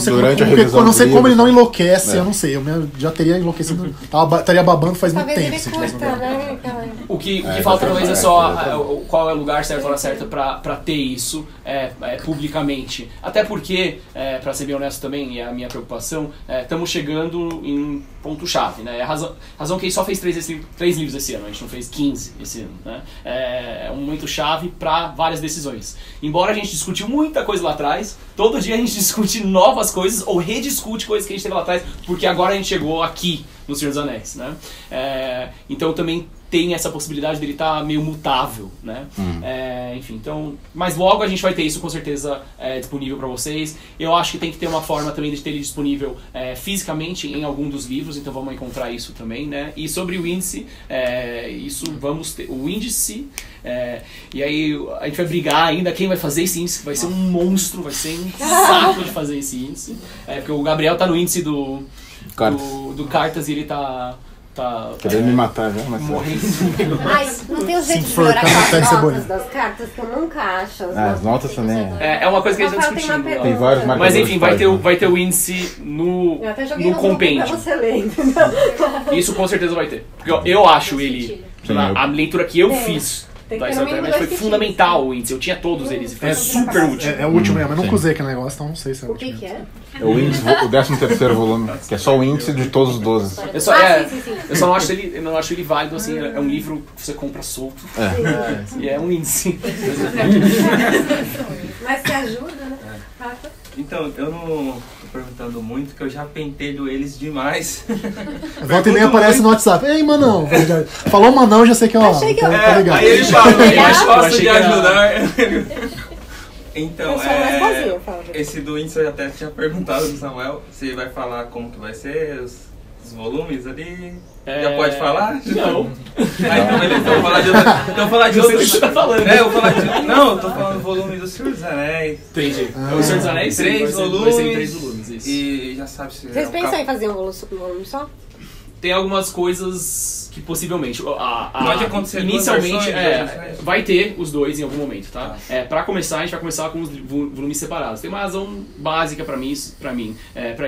sei como ele não enlouquece, eu não sei, eu já teria enlouquecido, estaria babando faz muito tempo. O que falta talvez é só qual é o lugar certo, a hora certa pra ter isso publicamente. Até porque, pra ser bem honesto também, e é a minha preocupação, estamos chegando em ponto-chave, né? A razão que ele só fez 3 livros esse ano, a gente não fez 15 esse ano, né? É um momento-chave para várias decisões. Embora a gente discutiu muita coisa lá atrás, todo dia a gente discute novas coisas ou rediscute coisas que a gente teve lá atrás, porque agora a gente chegou aqui no Senhor dos Anéis, né? Então também tem essa possibilidade dele estar meio mutável, né? Enfim, então... Mas logo a gente vai ter isso com certeza disponível para vocês. Eu acho que tem que ter uma forma também de ter ele disponível fisicamente em algum dos livros, então vamos encontrar isso também, né? E sobre o índice, isso vamos ter... O índice... e aí a gente vai brigar ainda quem vai fazer esse índice. Vai ser um monstro, vai ser um saco de fazer esse índice. Porque o Gabriel tá no índice do Cartas e ele tá querendo me matar, né? Mas Ai, não tem um jeito de melhorar as notas das cartas que eu nunca acho. As notas também. É uma coisa que a gente está discutindo. Tem vários marcadores. Mas enfim, vai ter o índice no compêndio. Pra você ler. Isso com certeza vai ter. Porque eu acho ele, a leitura que eu fiz da Exatamente foi fundamental o índice. Eu tinha todos eles e foi super útil. É o último mesmo, eu nunca usei aquele negócio, então não sei se é o último. O que é? É o índice, o 13º volume, que é só o índice de todos os 12. Eu só não acho ele válido, assim, é um livro que você compra solto. E é um índice. Mas te ajuda, né? Então, eu não tô perguntando muito, que eu já pentelho eles demais. Volta e meia aparece no WhatsApp. Ei, Manão. Falou Manão, eu já sei que tá ligado. Aí ele fala, eu gosto de ajudar. Então, esse do índice eu até tinha perguntado pro Samuel se vai falar como que vai ser os volumes ali. Já pode falar? Não. Então beleza, então vou falar de outro. Você tá falando. Eu vou falar de... Não, eu tô falando do volume do Senhor dos Anéis. Entendi. O Senhor dos Anéis 3 volumes. Vai ser em 3 volumes, isso. E já sabe se... Vocês pensam em fazer um volume só? Tem algumas coisas que possivelmente pode acontecer inicialmente versões, vai ter os dois em algum momento, tá? Para começar, a gente vai começar com os volumes separados. Tem uma razão básica para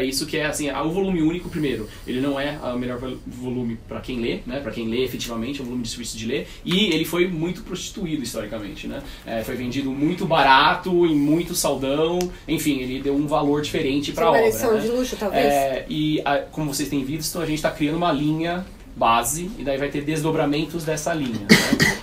isso, que é assim, o volume único, primeiro, ele não é o melhor volume para quem lê, né? Para quem lê efetivamente, é um volume difícil de ler, e ele foi muito prostituído historicamente, né? Foi vendido muito barato, em muito saldão, enfim, ele deu um valor diferente para a obra. Uma edição de luxo, talvez. Como vocês têm visto, a gente está criando uma linha base, e daí vai ter desdobramentos dessa linha,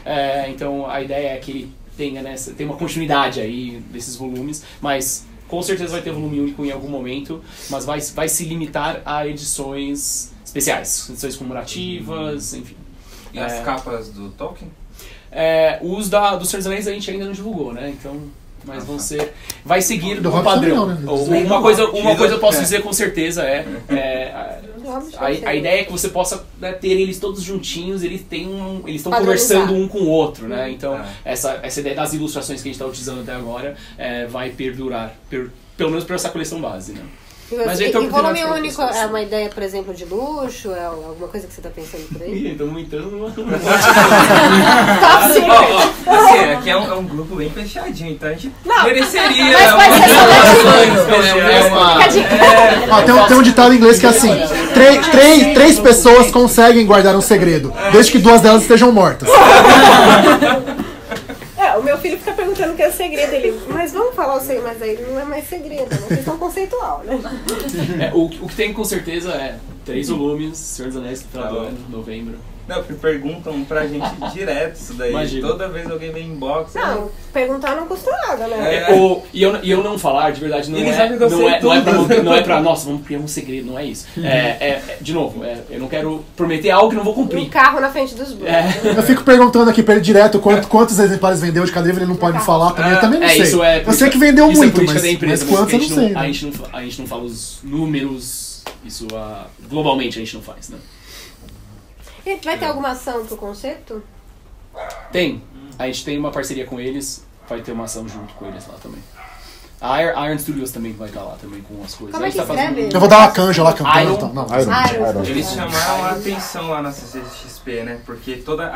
né? Então a ideia é que ele tenha uma continuidade aí desses volumes, mas com certeza vai ter volume único em algum momento, mas vai se limitar a edições especiais, edições comemorativas, enfim. E as capas do Tolkien? Os do Senhor dos Anéis a gente ainda não divulgou, né? Então, mas vão ser... Vai seguir o padrão. Uma coisa eu posso dizer com certeza a ideia é que você possa, né, ter eles todos juntinhos, eles estão conversando um com o outro, né? Então, essa ideia das ilustrações que a gente está utilizando até agora vai perdurar, pelo menos para essa coleção base, né? Mas e volume único é uma ideia, por exemplo, de luxo? É alguma coisa que você está pensando por aí? Estamos entrando assim, aqui é um grupo bem fechadinho, então a gente mereceria. Mas vai ser tem um ditado em inglês que é assim: três pessoas conseguem guardar um segredo, desde que 2 delas estejam mortas. O meu filho fica perguntando o que é o segredo dele, mas vamos falar o segredo, mas aí não é mais segredo, é uma questão conceitual, né? O que tem com certeza é 3 volumes, Senhor dos Anéis, final do ano, novembro. Não, porque perguntam pra gente direto isso daí. Imagina. Toda vez alguém vem em inbox. Não, perguntar não custa nada, né? E eu não falar, de verdade, não é pra, nossa, vamos criar um segredo, não é isso. De novo, eu não quero prometer algo que não vou cumprir. Um carro na frente dos burros. Eu fico perguntando aqui pra ele direto quantos exemplares vendeu de cada livro, ele não pode me falar também. Eu também não sei. Eu sei que vendeu muito, mas quantos eu não sei. A gente não fala os números, isso globalmente a gente não faz, né? E vai ter alguma ação pro concerto? Tem. A gente tem uma parceria com eles, vai ter uma ação junto com eles lá também. A Iron Studios também vai estar lá também com as coisas. Como é que escreve? Eu vou dar uma canja lá cantando. Iron. Eles chamaram a atenção lá na CCXP, né? Porque toda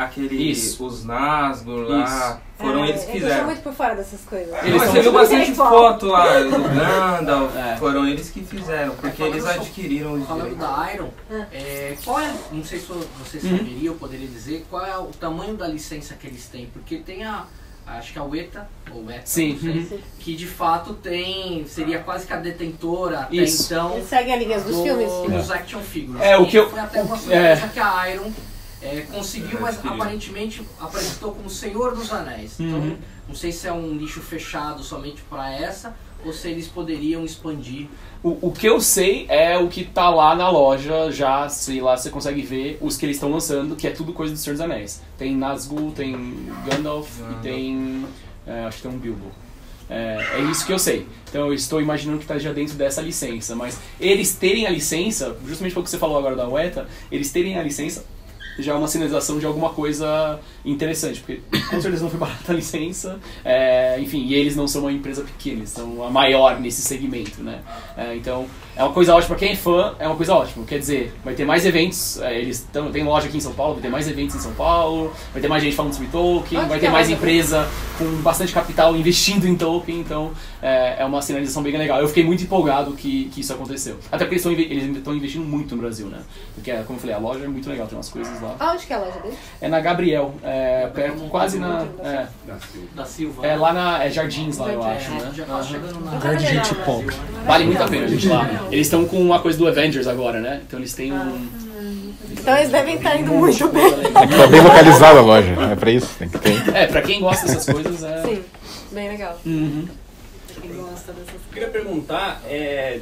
os Nazgûl lá, foram eles que fizeram. Eu tô muito por fora dessas coisas. Você viu bastante foto lá do Gandalf, foram eles que fizeram, porque eles adquiriram os direitos. Falando da Iron, qual é, não sei se você saberia ou poderia dizer, qual é o tamanho da licença que eles têm? Porque tem acho que a Weta, ou ETA, sim, que de fato seria quase que a detentora até então. Eles seguem a linha dos filmes? Dos action figures. Foi até uma surpresa que a Iron conseguiu, mas aparentemente apresentou como Senhor dos Anéis. Então, não sei se é um nicho fechado somente para essa, ou se eles poderiam expandir. O que eu sei é o que tá lá na loja, já, sei lá, você consegue ver os que eles estão lançando, que é tudo coisa do Senhor dos Anéis. Tem Nazgûl, tem Gandalf e tem, acho que tem um Bilbo. É isso que eu sei. Então eu estou imaginando que está já dentro dessa licença, mas eles terem a licença, justamente pelo que você falou agora da Weta, eles terem a licença já é uma sinalização de alguma coisa interessante, porque com certeza não foi barata a licença, enfim, e eles não são uma empresa pequena, eles são a maior nesse segmento, né? Então é uma coisa ótima, quem é fã é uma coisa ótima, quer dizer, vai ter mais eventos, eles tem loja aqui em São Paulo, vai ter mais eventos em São Paulo, vai ter mais gente falando sobre Tolkien, vai ter mais empresa com bastante capital investindo em Tolkien, então é uma sinalização bem legal. Eu fiquei muito empolgado que isso aconteceu, até porque eles estão investindo muito no Brasil, né? Porque, como eu falei, a loja é muito legal, tem umas coisas lá. Aonde que é a loja dele? É na Gabriel, perto, quase na... Da Silva. Lá na Jardins, lá eu acho, né? Lugar de gente pobre. Vale muito a pena a gente lá. Eles estão com uma coisa do Avengers agora, né? Então eles têm Então eles devem estar indo muito bem. Tá bem localizada a loja, é pra isso, tem que ter. Pra quem gosta dessas coisas Sim, bem legal. Eu queria perguntar,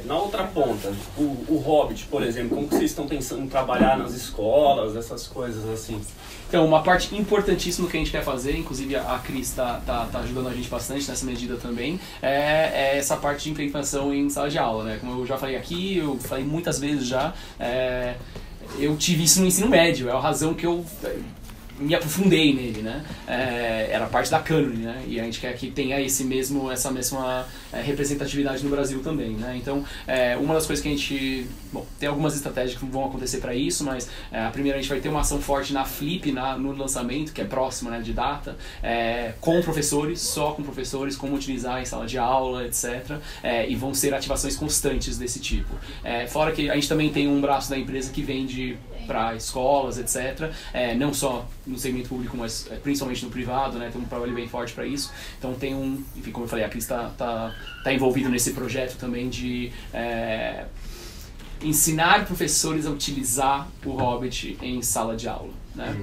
na outra ponta, o Hobbit, por exemplo, como que vocês estão pensando em trabalhar nas escolas, essas coisas assim? Então, uma parte importantíssima que a gente quer fazer, inclusive a Cris tá ajudando a gente bastante nessa medida também, é essa parte de implementação em sala de aula, né? Como eu já falei aqui, eu falei muitas vezes já, eu tive isso no ensino médio, é a razão que eu me aprofundei nele, né? Era parte da Canone, né? E a gente quer que tenha essa mesma representatividade no Brasil também, né? Então, uma das coisas que a gente... Bom, tem algumas estratégias que vão acontecer para isso, mas a primeira, a gente vai ter uma ação forte na Flip, no lançamento, que é próximo, né, de data, com professores, só com professores, como utilizar em sala de aula, etc. E vão ser ativações constantes desse tipo. Fora que a gente também tem um braço da empresa que vende para escolas, etc. Não só no segmento público, mas principalmente no privado, né? Tem um trabalho bem forte para isso. Então tem enfim, como eu falei, a Cris tá envolvido nesse projeto também de ensinar professores a utilizar o Hobbit em sala de aula, né?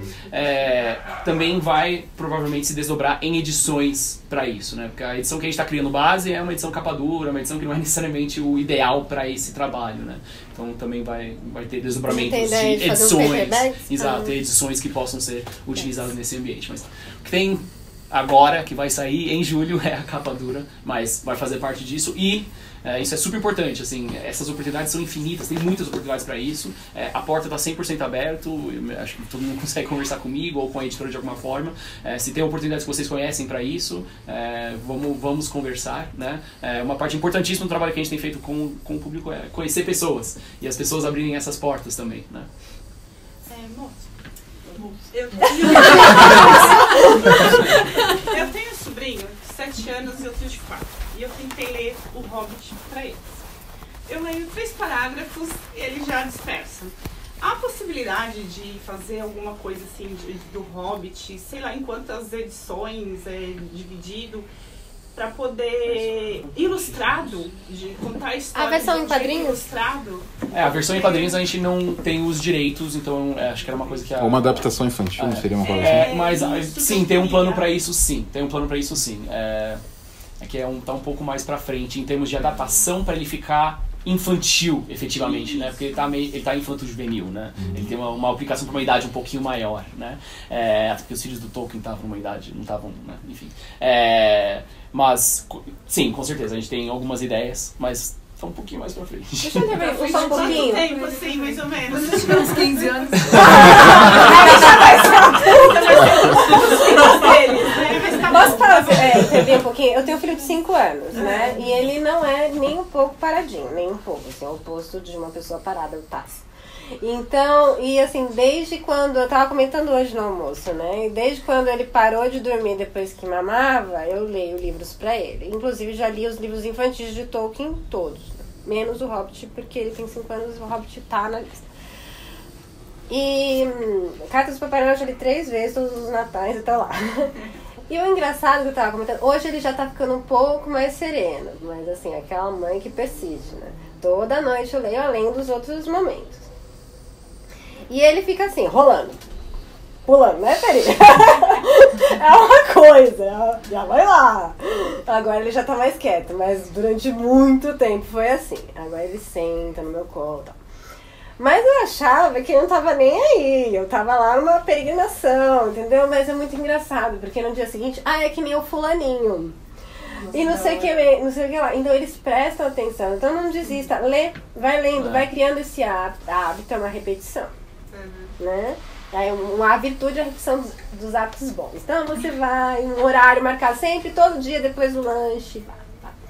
Também vai provavelmente se desdobrar em edições para isso, né? Porque a edição que a gente está criando base é uma edição capa dura, uma edição que não é necessariamente o ideal para esse trabalho, né? Então também vai ter desdobramentos de edições, exato, edições que possam ser utilizadas nesse ambiente. Mas o que tem agora, que vai sair em julho, é a capa dura, mas vai fazer parte disso e isso é super importante, assim, essas oportunidades são infinitas, tem muitas oportunidades para isso, a porta está 100% aberta, acho que todo mundo consegue conversar comigo ou com a editora de alguma forma, se tem oportunidades que vocês conhecem para isso, vamos conversar, né? Uma parte importantíssima do trabalho que a gente tem feito com o público é conhecer pessoas, e as pessoas abrirem essas portas também, né? Eu tenho um sobrinho de 7 anos e outro de 4. E eu tentei ler o Hobbit para eles. Eu leio 3 parágrafos e ele já dispersa. Há possibilidade de fazer alguma coisa assim do Hobbit, sei lá em quantas edições dividido, para poder ilustrado, de contar a história. A versão em quadrinhos? Ilustrado. A versão em quadrinhos a gente não tem os direitos, então acho que era uma coisa que... Ou uma adaptação infantil, seria uma coisa assim. Mas sim, tem um plano para isso sim. Tem um plano para isso sim. Que tá um pouco mais para frente em termos de adaptação para ele ficar infantil, efetivamente, né? Porque ele tá infanto-juvenil, né? Ele tem uma aplicação para uma idade um pouquinho maior, né? Até porque os filhos do Tolkien estavam numa idade, não estavam, né? Enfim. Mas, sim, com certeza, a gente tem algumas ideias, mas tá um pouquinho mais pra frente. Deixa eu ver só um pouquinho. Quanto tempo, assim, mais ou menos? Você tiver uns 15 anos. Aí já vai ser Posso entender um pouquinho? Eu tenho um filho de 5 anos, né? E ele não é nem um pouco paradinho, nem um pouco. Assim, é o oposto de uma pessoa parada, o Tassi. Então, e assim, desde quando, eu tava comentando hoje no almoço, né? E desde quando ele parou de dormir depois que mamava, eu leio livros pra ele. Inclusive, já li os livros infantis de Tolkien todos, né? Menos o Hobbit, porque ele tem 5 anos e o Hobbit tá na lista. E Cartas do Papai Noel eu já li 3 vezes, todos os natais e tá lá. E o engraçado que eu tava comentando, hoje ele já tá ficando um pouco mais sereno, mas assim, aquela mãe que persiste, né? Toda noite eu leio além dos outros momentos. E ele fica assim, rolando, pulando, né, Peri? É uma coisa, já vai lá. Agora ele já tá mais quieto, mas durante muito tempo foi assim. Agora ele senta no meu colo e tal. Mas eu achava que ele não tava nem aí, eu tava lá numa peregrinação, entendeu? Mas é muito engraçado, porque no dia seguinte, é que nem o fulaninho. E não sei o que lá. Então eles prestam atenção, então não desista. Lê, vai lendo, vai criando esse hábito, é uma repetição. Né? Aí a virtude é a repetição dos hábitos bons. Então você vai em um horário marcado sempre, todo dia depois do lanche.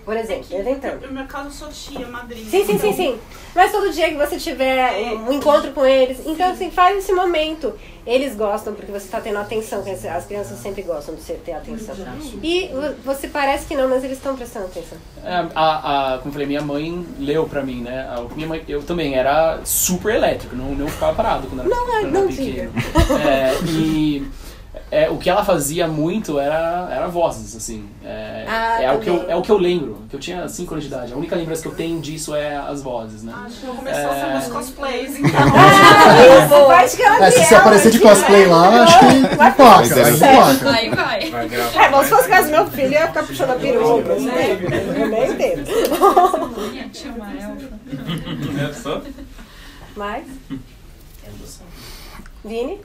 Por exemplo, tentando. No meu caso, eu sou tia, madrinha. Sim. Mas todo dia que você tiver um encontro com eles, então assim, faz esse momento. Eles gostam porque você está tendo atenção, as crianças sempre gostam de você ter atenção. E você parece que não, mas eles estão prestando atenção. Como eu falei, minha mãe leu pra mim, né? Minha mãe, eu também era super elétrico, não ficava parado quando era pequeno. E o que ela fazia muito era vozes, assim. O que eu lembro, que eu tinha 5 anos de idade. A única lembrança que eu tenho disso é as vozes, né? Acho que começou a ser nos cosplays, então. Se você aparecer de cosplay lá, acho que vai placa. Aí vai. Mas se fosse caso do meu filho, eu ia ficar puxando a peruca, né? Eu nem entendo. Mais? Vini?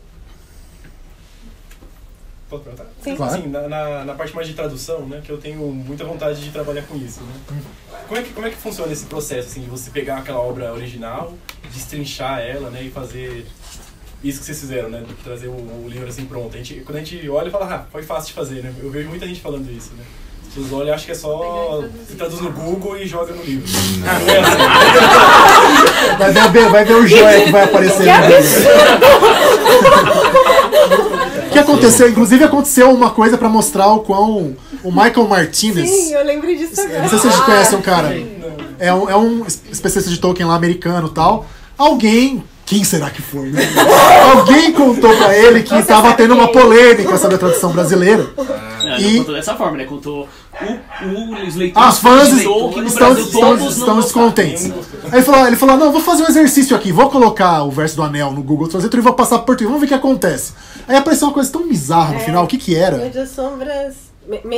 Pode perguntar? Sim. Claro. Assim, na parte mais de tradução, né, que eu tenho muita vontade de trabalhar com isso, né? Como é que funciona esse processo, assim, de você pegar aquela obra original, destrinchar ela, né, e fazer isso que vocês fizeram, né? Trazer o livro assim pronto. Quando a gente olha e fala, foi fácil de fazer, né? Eu vejo muita gente falando isso, né? As pessoas olham e acham que é só se traduz no Google e joga no livro. Não é assim. Vai ver o joia que vai aparecer no O que aconteceu? Inclusive aconteceu uma coisa pra mostrar o quão o Michael Martinez... Sim, eu lembrei disso agora. Não sei se vocês conhecem o cara. É um especialista de Tolkien lá, americano e tal. Quem será que foi, né? Alguém contou pra ele que tava tendo uma polêmica sobre a tradução brasileira. Não contou dessa forma, né? Contou os leitores. Os fãs estão descontentes. Aí ele falou, não, vou fazer um exercício aqui, vou colocar o verso do Anel no Google Translator e vou passar pro português, vamos ver o que acontece. Aí apareceu uma coisa tão bizarra no final, o que era?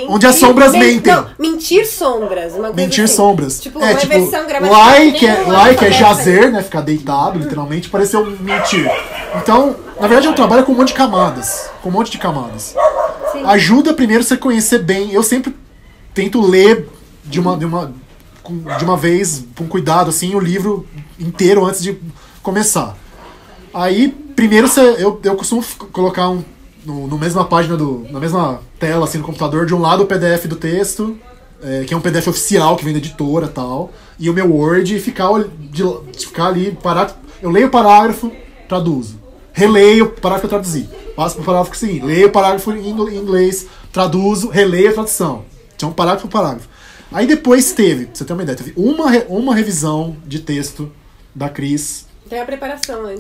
Onde as sombras mentem. Não, mentir sombras. Uma coisa mentir assim. sombras. Tipo, uma versão gramatical. Like é jazer, né? Ficar deitado, literalmente, pareceu mentir. Então, na verdade, eu trabalho com um monte de camadas. Sim. Ajuda primeiro você conhecer bem. Eu sempre tento ler de uma vez, com cuidado, assim, o livro inteiro antes de começar. Aí, primeiro eu costumo colocar na mesma página, na mesma tela, assim, no computador, de um lado o PDF do texto, que é um PDF oficial, que vem da editora e tal, e o meu Word, e ficar ali, eu leio o parágrafo, traduzo. Releio o parágrafo que eu traduzi. Passo pro parágrafo seguinte. Leio o parágrafo em inglês, traduzo, releio a tradução. Tinha um parágrafo por parágrafo. Aí depois pra você ter uma ideia, teve uma revisão de texto da Cris. Tem a preparação antes.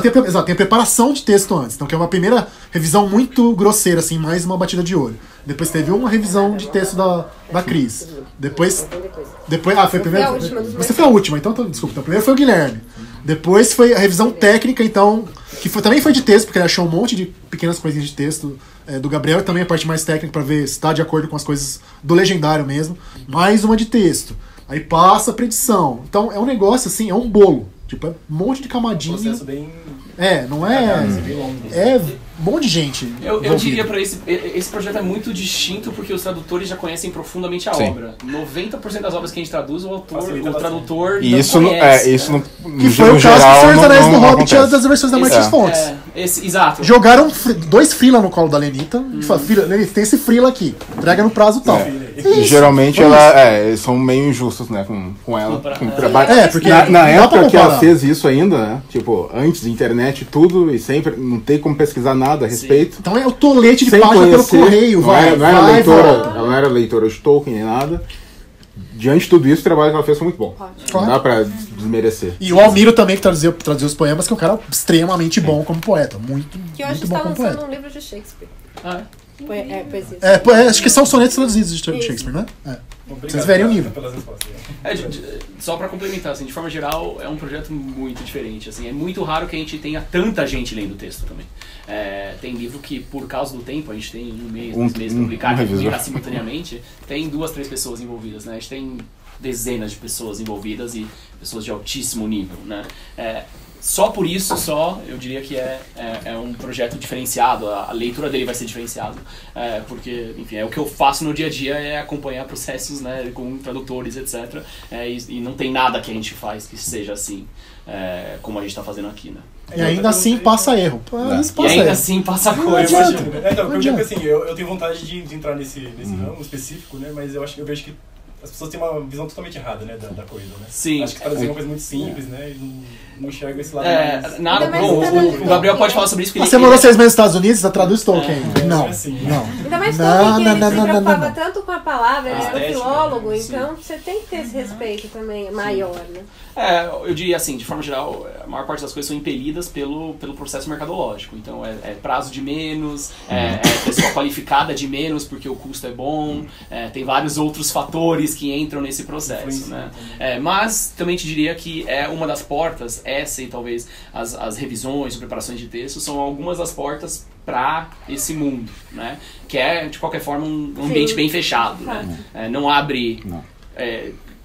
Tem a preparação de texto antes. Então, que é uma primeira revisão muito grosseira, assim, mais uma batida de olho. Depois teve uma revisão de texto da Cris. Depois foi a primeira. Você foi a última, então desculpa. Então, primeiro foi o Guilherme. Depois foi a revisão técnica, então, que também foi de texto, porque ele achou um monte de pequenas coisinhas de texto do Gabriel, e também a parte mais técnica pra ver se está de acordo com as coisas do legendário mesmo. Mais uma de texto. Aí passa pra edição. Então é um negócio assim, é um bolo. Tipo, é um monte de camadinha. Processo bem... não é... É um monte de gente. Eu diria pra esse projeto é muito distinto porque os tradutores já conhecem profundamente a obra. 90% das obras que a gente traduz, o tradutor e não isso conhece. Isso no que foi o caso do Senhor dos Anéis do Hobbit e das versões da Martins Fontes. Exato. Jogaram 2 freela no colo da Lenita. E falaram, Lenita, tem esse freela aqui. Entrega no prazo tal. Geralmente são meio injustos, né, com ela. Porque na época que ela fez isso ainda, né, tipo, antes de internet e tudo, e sempre não tem como pesquisar nada a respeito. Então é o tolete de página pelo correio, ela não era leitora de Tolkien nem nada. Diante de tudo isso, o trabalho que ela fez foi muito bom. Não dá pra desmerecer. E o Almiro também, que traduziu os poemas, que é um cara extremamente bom como poeta. Muito bom como poeta. Que hoje está lançando um livro de Shakespeare. Poesia. Acho que são sonetos traduzidos de Shakespeare, né? Vocês verem o livro. Só pra complementar, assim, de forma geral, é um projeto muito diferente. Assim, é muito raro que a gente tenha tanta gente lendo o texto também. Tem livro que, por causa do tempo, a gente tem um mês, 2 meses pra publicar simultaneamente, tem 2, 3 pessoas envolvidas, né? A gente tem dezenas de pessoas envolvidas e pessoas de altíssimo nível, né? Só por isso, eu diria que é um projeto diferenciado, a leitura dele vai ser diferenciada, porque, enfim, o que eu faço no dia a dia é acompanhar processos, né, com tradutores, etc. E não tem nada que a gente faz que seja assim, como a gente está fazendo aqui, né? E ainda assim passa erro. Assim passa coisa. Eu tenho vontade de entrar nesse ramo específico, né, mas eu vejo que as pessoas têm uma visão totalmente errada, né, da coisa, né? Sim. Acho que traduzir é uma coisa muito simples, né, e não enxerga esse lado o Gabriel pode falar sobre isso. Você morou 6 meses nos Estados Unidos, você traduz Tolkien? Não. Ainda mais Tolkien, ele se preocupava tanto com a palavra, ele era um filólogo, então você tem que ter esse respeito também maior, né? Eu diria assim, de forma geral, a maior parte das coisas são impelidas pelo processo mercadológico. Então é prazo de menos, pessoa qualificada de menos porque o custo é bom, tem vários outros fatores que entram nesse processo, né? Mas também te diria que é uma das portas, essa e talvez as revisões, preparações de texto, são algumas das portas para esse mundo, né? Que é, de qualquer forma, um ambiente bem fechado, né? Não abre...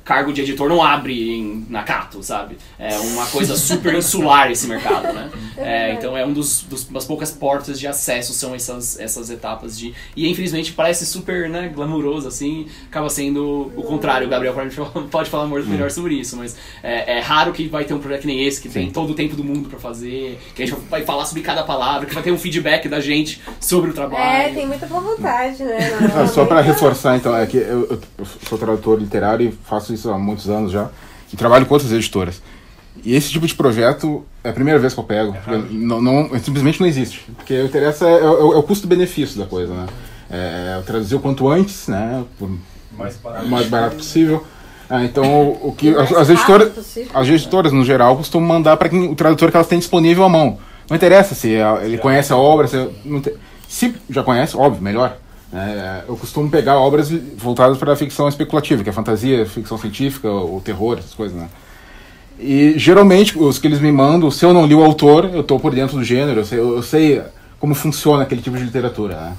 cargo de editor não abre em Nakato, sabe? É uma coisa super insular esse mercado, né? Então é das poucas portas de acesso são essas etapas de... E infelizmente parece super, né, glamuroso, assim, acaba sendo o contrário. O Gabriel pode falar melhor sobre isso, mas é raro que vai ter um projeto que nem esse, que tem todo o tempo do mundo pra fazer, que a gente vai falar sobre cada palavra, que vai ter um feedback da gente sobre o trabalho. Tem muita boa vontade, né? Só pra reforçar, então, é que eu sou tradutor literário e faço isso há muitos anos já, e trabalho com outras editoras. E esse tipo de projeto é a primeira vez que eu pego. Simplesmente não existe. Porque o interesse é o custo-benefício da coisa, né? Eu traduzir o quanto antes, né? Por mais barato possível. Então, o que as editoras, no geral, costumam mandar para o tradutor que elas têm disponível à mão. Não interessa se ele conhece a obra, se já conhece, óbvio, melhor. Eu costumo pegar obras voltadas para a ficção especulativa, que é fantasia, ficção científica, o terror, essas coisas, né? E geralmente os que eles me mandam, se eu não li o autor, eu estou por dentro do gênero, eu sei como funciona aquele tipo de literatura,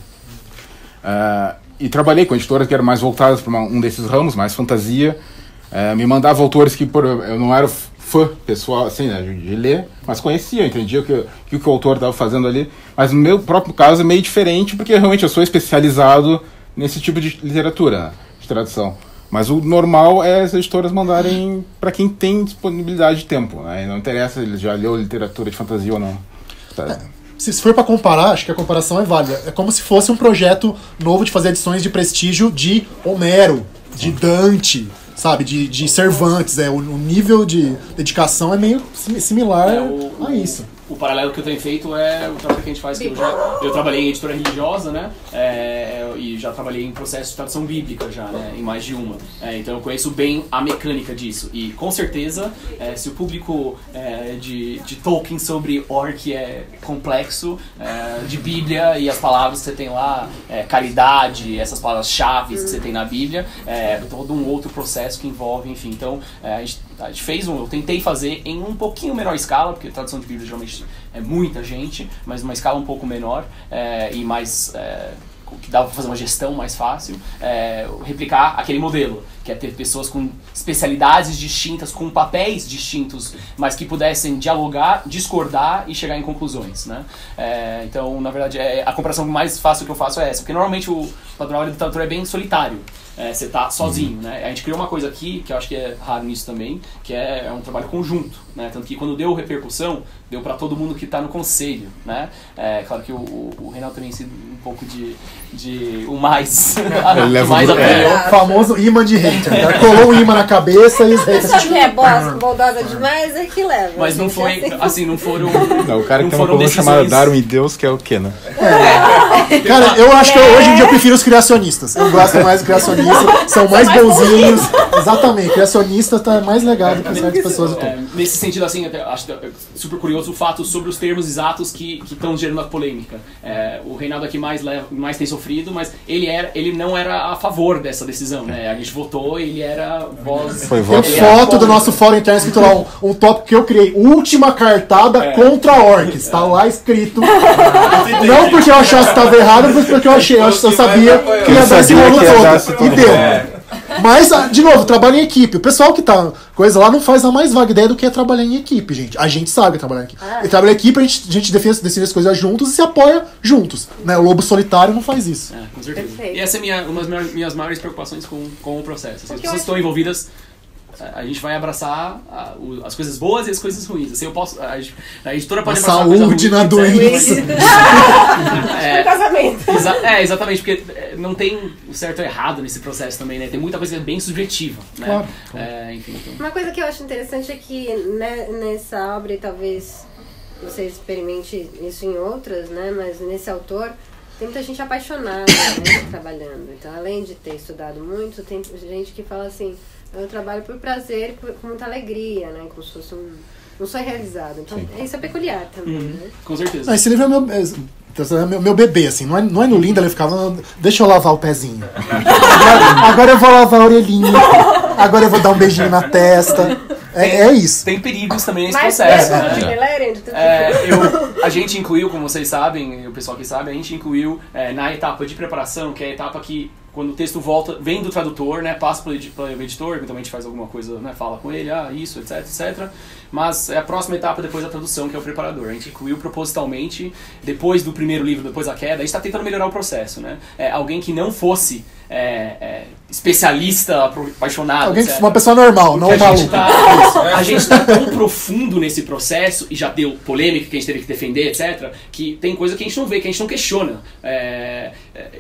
né? E trabalhei com editoras que eram mais voltadas para um desses ramos, mais fantasia. Me mandava autores que eu não era fã pessoal, assim, né, de ler, mas conhecia, entendia o que o autor estava fazendo ali. Mas no meu próprio caso é meio diferente, porque realmente eu sou especializado nesse tipo de literatura, né, de tradução. Mas o normal é as editoras mandarem para quem tem disponibilidade de tempo, né? Não interessa se ele já leu literatura de fantasia ou não. Se for para comparar, acho que a comparação é válida. É como se fosse um projeto novo de fazer edições de prestígio de Homero, de Dante, sabe, de Cervantes. O nível de dedicação é meio similar a isso. O paralelo que eu tenho feito é o trabalho que a gente faz, que eu trabalhei em editora religiosa, né, e já trabalhei em processo de tradução bíblica já, né, em mais de uma. Então eu conheço bem a mecânica disso. E com certeza, se o público de Tolkien sobre Orc é complexo, de Bíblia e as palavras que você tem lá, caridade, essas palavras-chave que você tem na Bíblia, todo um outro processo que envolve, enfim. Então a gente fez eu tentei fazer em um pouquinho menor escala, porque a tradução de Bíblia geralmente é muita gente, mas numa escala um pouco menor e mais que dava para fazer uma gestão mais fácil, replicar aquele modelo, que é ter pessoas com especialidades distintas, com papéis distintos, mas que pudessem dialogar, discordar e chegar em conclusões, né? Então, na verdade, a comparação mais fácil que eu faço é essa, porque normalmente o trabalho do tradutor é bem solitário. Você tá sozinho, né? A gente criou uma coisa aqui, que eu acho que é raro nisso também, que é um trabalho conjunto, né? Tanto que quando deu repercussão, deu para todo mundo que tá no conselho, né? Claro que o Reinaldo também sido um pouco o mais o famoso imã de hater. Colou um imã na cabeça e os haters... Só que é bondosa demais é que leva. Mas não foi, assim, não foram... Não, o cara que tem uma coluna chamada Darwin Deus, que é o quê, né? Cara, eu acho que hoje em dia eu prefiro os criacionistas. Eu gosto mais dos criacionistas. São mais bonzinhos. Exatamente, criacionista tá mais legal do que certas pessoas. Nesse sentido, assim, acho super curioso o fato sobre os termos exatos que estão gerando a polêmica. O Reinaldo aqui mais tem sofrido, mas ele não era a favor dessa decisão, né? A gente votou e ele era voz... Tem foto do nosso fórum interno escrito lá, um tópico que eu criei, última cartada contra orcs. Tá lá escrito. Não porque eu achasse que estava errado, mas porque eu sabia que ia dar esse rolo todo. E deu. Mas, de novo, trabalho em equipe. O pessoal que tá coisa lá não faz a mais vaga ideia do que é trabalhar em equipe, gente. A gente sabe trabalhar em equipe. E trabalhar em equipe, a gente decide as coisas juntos e se apoia juntos. Né? O lobo solitário não faz isso. Com certeza. Perfeito. E essa é uma das minhas maiores preocupações com o processo. As pessoas estão envolvidas... A gente vai abraçar as coisas boas e as coisas ruins. Assim, a editora pode abraçar a saúde na doença. Casamento. Exatamente, porque não tem o certo ou errado nesse processo também, né? Tem muita coisa bem subjetiva, né? Claro. Enfim, então. Uma coisa que eu acho interessante é que nessa obra, e talvez você experimente isso em outras, né? Mas nesse autor tem muita gente apaixonada, né, trabalhando. Então, além de ter estudado muito, tem gente que fala assim: eu trabalho por prazer e com muita alegria, né? Como se fosse um sonho realizado. Então, isso é peculiar também, né? Com certeza. Esse livro é meu bebê, assim. Não é no Linda, ele ficava... Deixa eu lavar o pezinho. Agora eu vou lavar a orelhinha. Agora eu vou dar um beijinho na testa. É isso. Tem perigos também nesse processo, a gente incluiu, como vocês sabem, o pessoal que sabe, a gente incluiu na etapa de preparação, que é a etapa que quando o texto volta, vem do tradutor, né, passa pelo editor, eventualmente faz alguma coisa, né, fala com ele, isso, etc, etc. Mas é a próxima etapa depois da tradução, que é o preparador. A gente incluiu propositalmente, depois do primeiro livro, depois da queda, a gente está tentando melhorar o processo, né? Alguém que não fosse especialista, apaixonado, alguém, etc. uma pessoa normal, não um maluco. A gente está tão profundo nesse processo, e já deu polêmica que a gente teve que defender, etc., que tem coisa que a gente não vê, que a gente não questiona.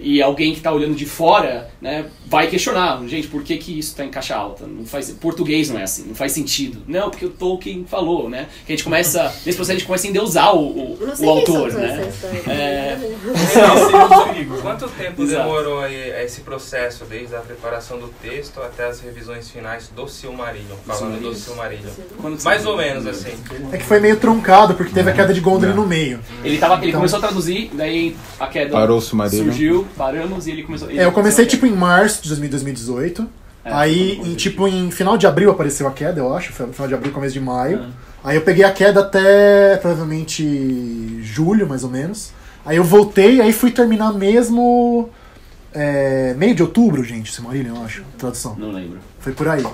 E alguém que está olhando de fora, né, vai questionar. Gente, por que isso está em caixa alta? Não faz, português não é assim, não faz sentido. Não, porque o Tolkien falou, né? Que a gente começa, nesse processo a gente começa a endeusar o autor, né? Quanto tempo demorou aí esse processo, desde a preparação do texto até as revisões finais do Silmarillion, falando do Silmarillion? Mais ou menos assim. É que foi meio truncado, porque teve a queda de Gondor no meio. Ele começou a traduzir, daí a queda parou o Silmarillion. Surgiu, paramos e ele começou... eu comecei tipo em março de 2018, aí em final de abril apareceu a queda, eu acho, foi final de abril, começo de maio. Aí eu peguei a queda até provavelmente julho, mais ou menos. Aí eu voltei, aí fui terminar mesmo meio de outubro, gente, Silmarillion, eu acho, tradução. Não lembro. Foi por aí,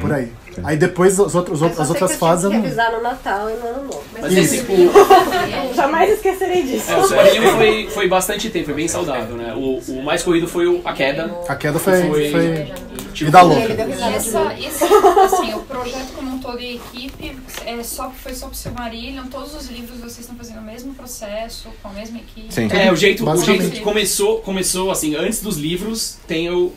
por aí. Aí depois as outras fases eu não... revisar no Natal e no Ano Novo. Mas esse jamais esquecerei disso. O Silmarillion foi bastante tempo, foi bem saudável, né? O mais corrido foi a queda. A queda foi vida louca. Assim, o projeto como um todo e a equipe foi só pro Silmarillion, todos os livros vocês estão fazendo o mesmo processo, com a mesma equipe? Sim. O jeito que começou assim, antes dos livros tem o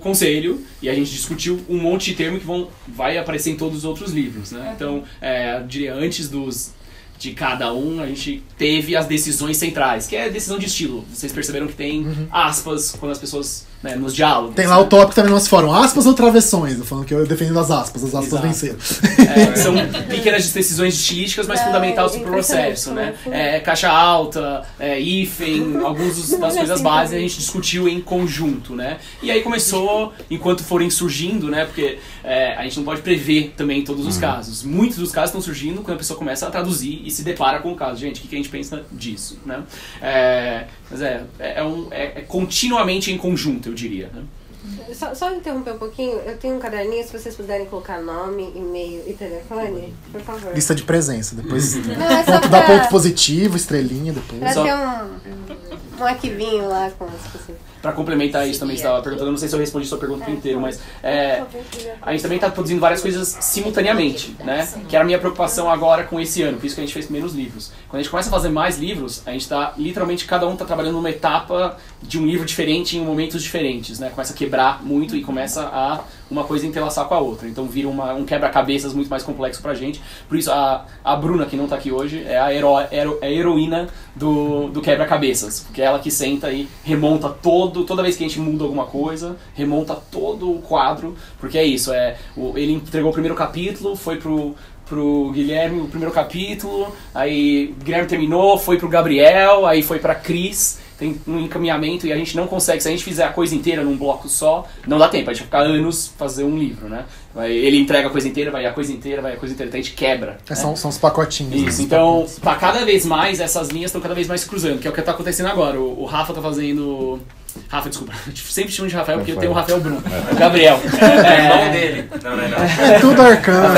conselho, e a gente discutiu um monte de termos que vai aparecer em todos os outros livros, né? Então, eu diria, antes de cada um, a gente teve as decisões centrais, que é a decisão de estilo. Vocês perceberam que tem aspas quando as pessoas, né, nos diálogos. Tem lá o tópico também no nosso fórum, aspas ou travessões? Eu falando que eu defendo as aspas venceram. São pequenas decisões estilísticas, mas fundamentais pro processo, né? Caixa alta, hífen, algumas das coisas básicas a gente discutiu em conjunto, né? E aí começou, enquanto forem surgindo, né? Porque a gente não pode prever também todos os casos. Muitos dos casos estão surgindo quando a pessoa começa a traduzir e se depara com o caso. Gente, o que a gente pensa disso, né? Mas é continuamente em conjunto, eu diria, né? Só interromper um pouquinho, eu tenho um caderninho, se vocês puderem colocar nome, e-mail e telefone, por favor. Lista de presença, depois dá ponto positivo, estrelinha, depois. Pra ter um arquivinho lá com as pessoas. Pra complementar isso também, você estava perguntando, não sei se eu respondi sua pergunta inteira, mas a gente também está produzindo várias coisas simultaneamente, né? Que era a minha preocupação agora com esse ano, por isso que a gente fez menos livros. Quando a gente começa a fazer mais livros, a gente está, literalmente, cada um está trabalhando numa etapa de um livro diferente em momentos diferentes, né? Começa a quebrar muito e começa a uma coisa entrelaçar com a outra. Então vira um quebra-cabeças muito mais complexo pra gente. Por isso a Bruna, que não tá aqui hoje, é a heroína do quebra-cabeças, porque é ela que senta e remonta toda vez que a gente muda alguma coisa, remonta todo o quadro, porque é isso, ele entregou o primeiro capítulo, foi pro Guilherme o primeiro capítulo, aí o Guilherme terminou, foi pro Gabriel, aí foi pra Cris, tem um encaminhamento, e a gente não consegue, se a gente fizer a coisa inteira num bloco só, não dá tempo, a gente vai ficar anos fazer um livro, né? Ele entrega a coisa inteira, vai a coisa inteira, então a gente quebra. Né? São os pacotinhos. Isso, então tá cada vez mais, essas linhas estão cada vez mais cruzando, que é o que tá acontecendo agora. O Rafa tá fazendo... Rafa, desculpa, sempre chamo de Rafael porque eu tenho o Rafael Bruno. O Gabriel. É irmão dele. Não. É tudo arcano.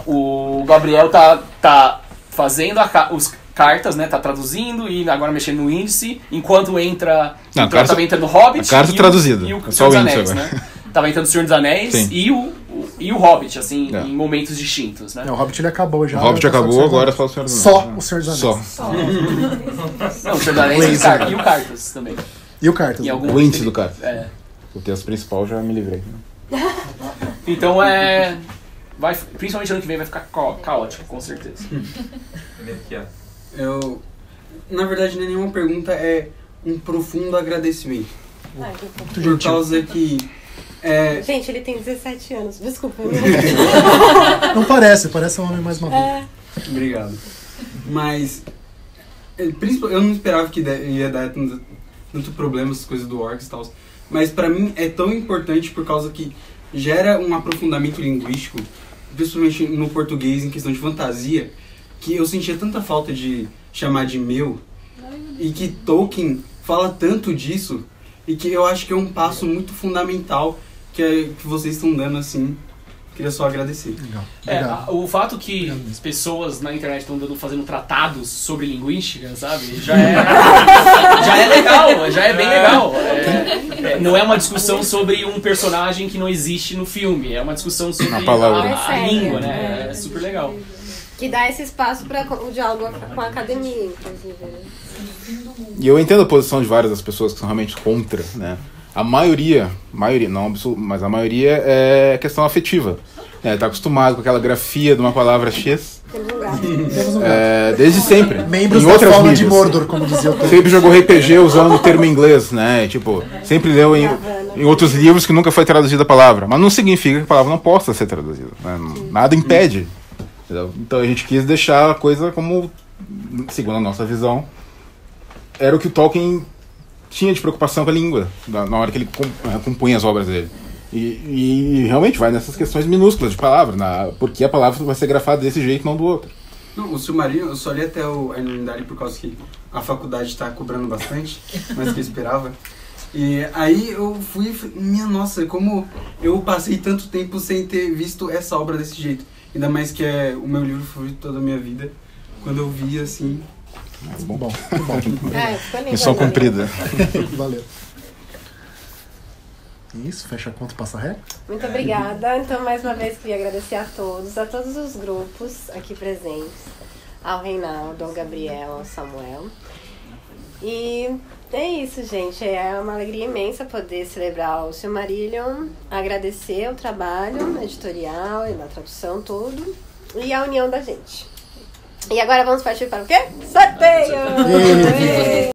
O Gabriel tá fazendo os cartas, né? Tá traduzindo e agora mexendo no índice, enquanto entra... tava entrando no Hobbit. A carta traduzida. E o Senhor dos Anéis, né? Tava entrando o Senhor dos Anéis e o Hobbit, assim, em momentos distintos, né? O Hobbit ele acabou já. O Hobbit acabou, agora só o Senhor dos Anéis. Só o Senhor dos Anéis. Só. Não, o Senhor dos Anéis e o Cartas também. E o Cartas. O índice do Cartas. O texto principal já me livrei. Então principalmente ano que vem vai ficar caótico, com certeza. Na verdade, não é nenhuma pergunta, é um profundo agradecimento. Por causa que... Gente, ele tem 17 anos, desculpa. Não parece um homem mais maduro. Obrigado. Mas, eu não esperava que ia dar tanto problema, essas coisas do Orcs e tal. Mas pra mim é tão importante por causa que gera um aprofundamento linguístico, principalmente no português, em questão de fantasia, que eu sentia tanta falta de chamar de meu, e que Tolkien fala tanto disso e que eu acho que é um passo muito fundamental que vocês estão dando, assim. Queria só agradecer. O fato que as pessoas na internet estão fazendo tratados sobre linguística, sabe? Já é legal, já é bem legal. Não é uma discussão sobre um personagem que não existe no filme, é uma discussão sobre a língua, né? É super legal. Que dá esse espaço para o diálogo com a academia, inclusive. E eu entendo a posição de várias das pessoas que são realmente contra, né? A maioria não absoluto, mas a maioria é questão afetiva. Tá acostumado com aquela grafia de uma palavra X. Desde sempre. Membros em da outras fauna mídias. de Mordor, como dizia o Tolkien. Sempre jogou RPG usando o termo inglês, né? Tipo, sempre leu em outros livros que nunca foi traduzida a palavra. Mas não significa que a palavra não possa ser traduzida. Né? Nada impede. Entendeu? Então a gente quis deixar a coisa como, segundo a nossa visão, era o que o Tolkien tinha de preocupação com a língua na hora que ele compunha as obras dele. E realmente vai nessas questões minúsculas de palavra, porque a palavra vai ser grafada desse jeito, não do outro. Não, o Silmarillion, eu só li até a enormidade por causa que a faculdade está cobrando bastante, mais do que eu esperava. E aí eu fui, minha nossa, como eu passei tanto tempo sem ter visto essa obra desse jeito. Ainda mais que é o meu livro favorito toda a minha vida. Quando eu vi, assim... Bom. Missão cumprida. Valeu. Isso, fecha a conta e passa ré. Muito obrigada. Então, mais uma vez, queria agradecer a todos os grupos aqui presentes, ao Reinaldo, ao Gabriel, ao Samuel. E é isso, gente. É uma alegria imensa poder celebrar o Silmarillion, agradecer o trabalho editorial e da tradução, tudo, e a união da gente. E agora vamos partir para o quê? Sorteio!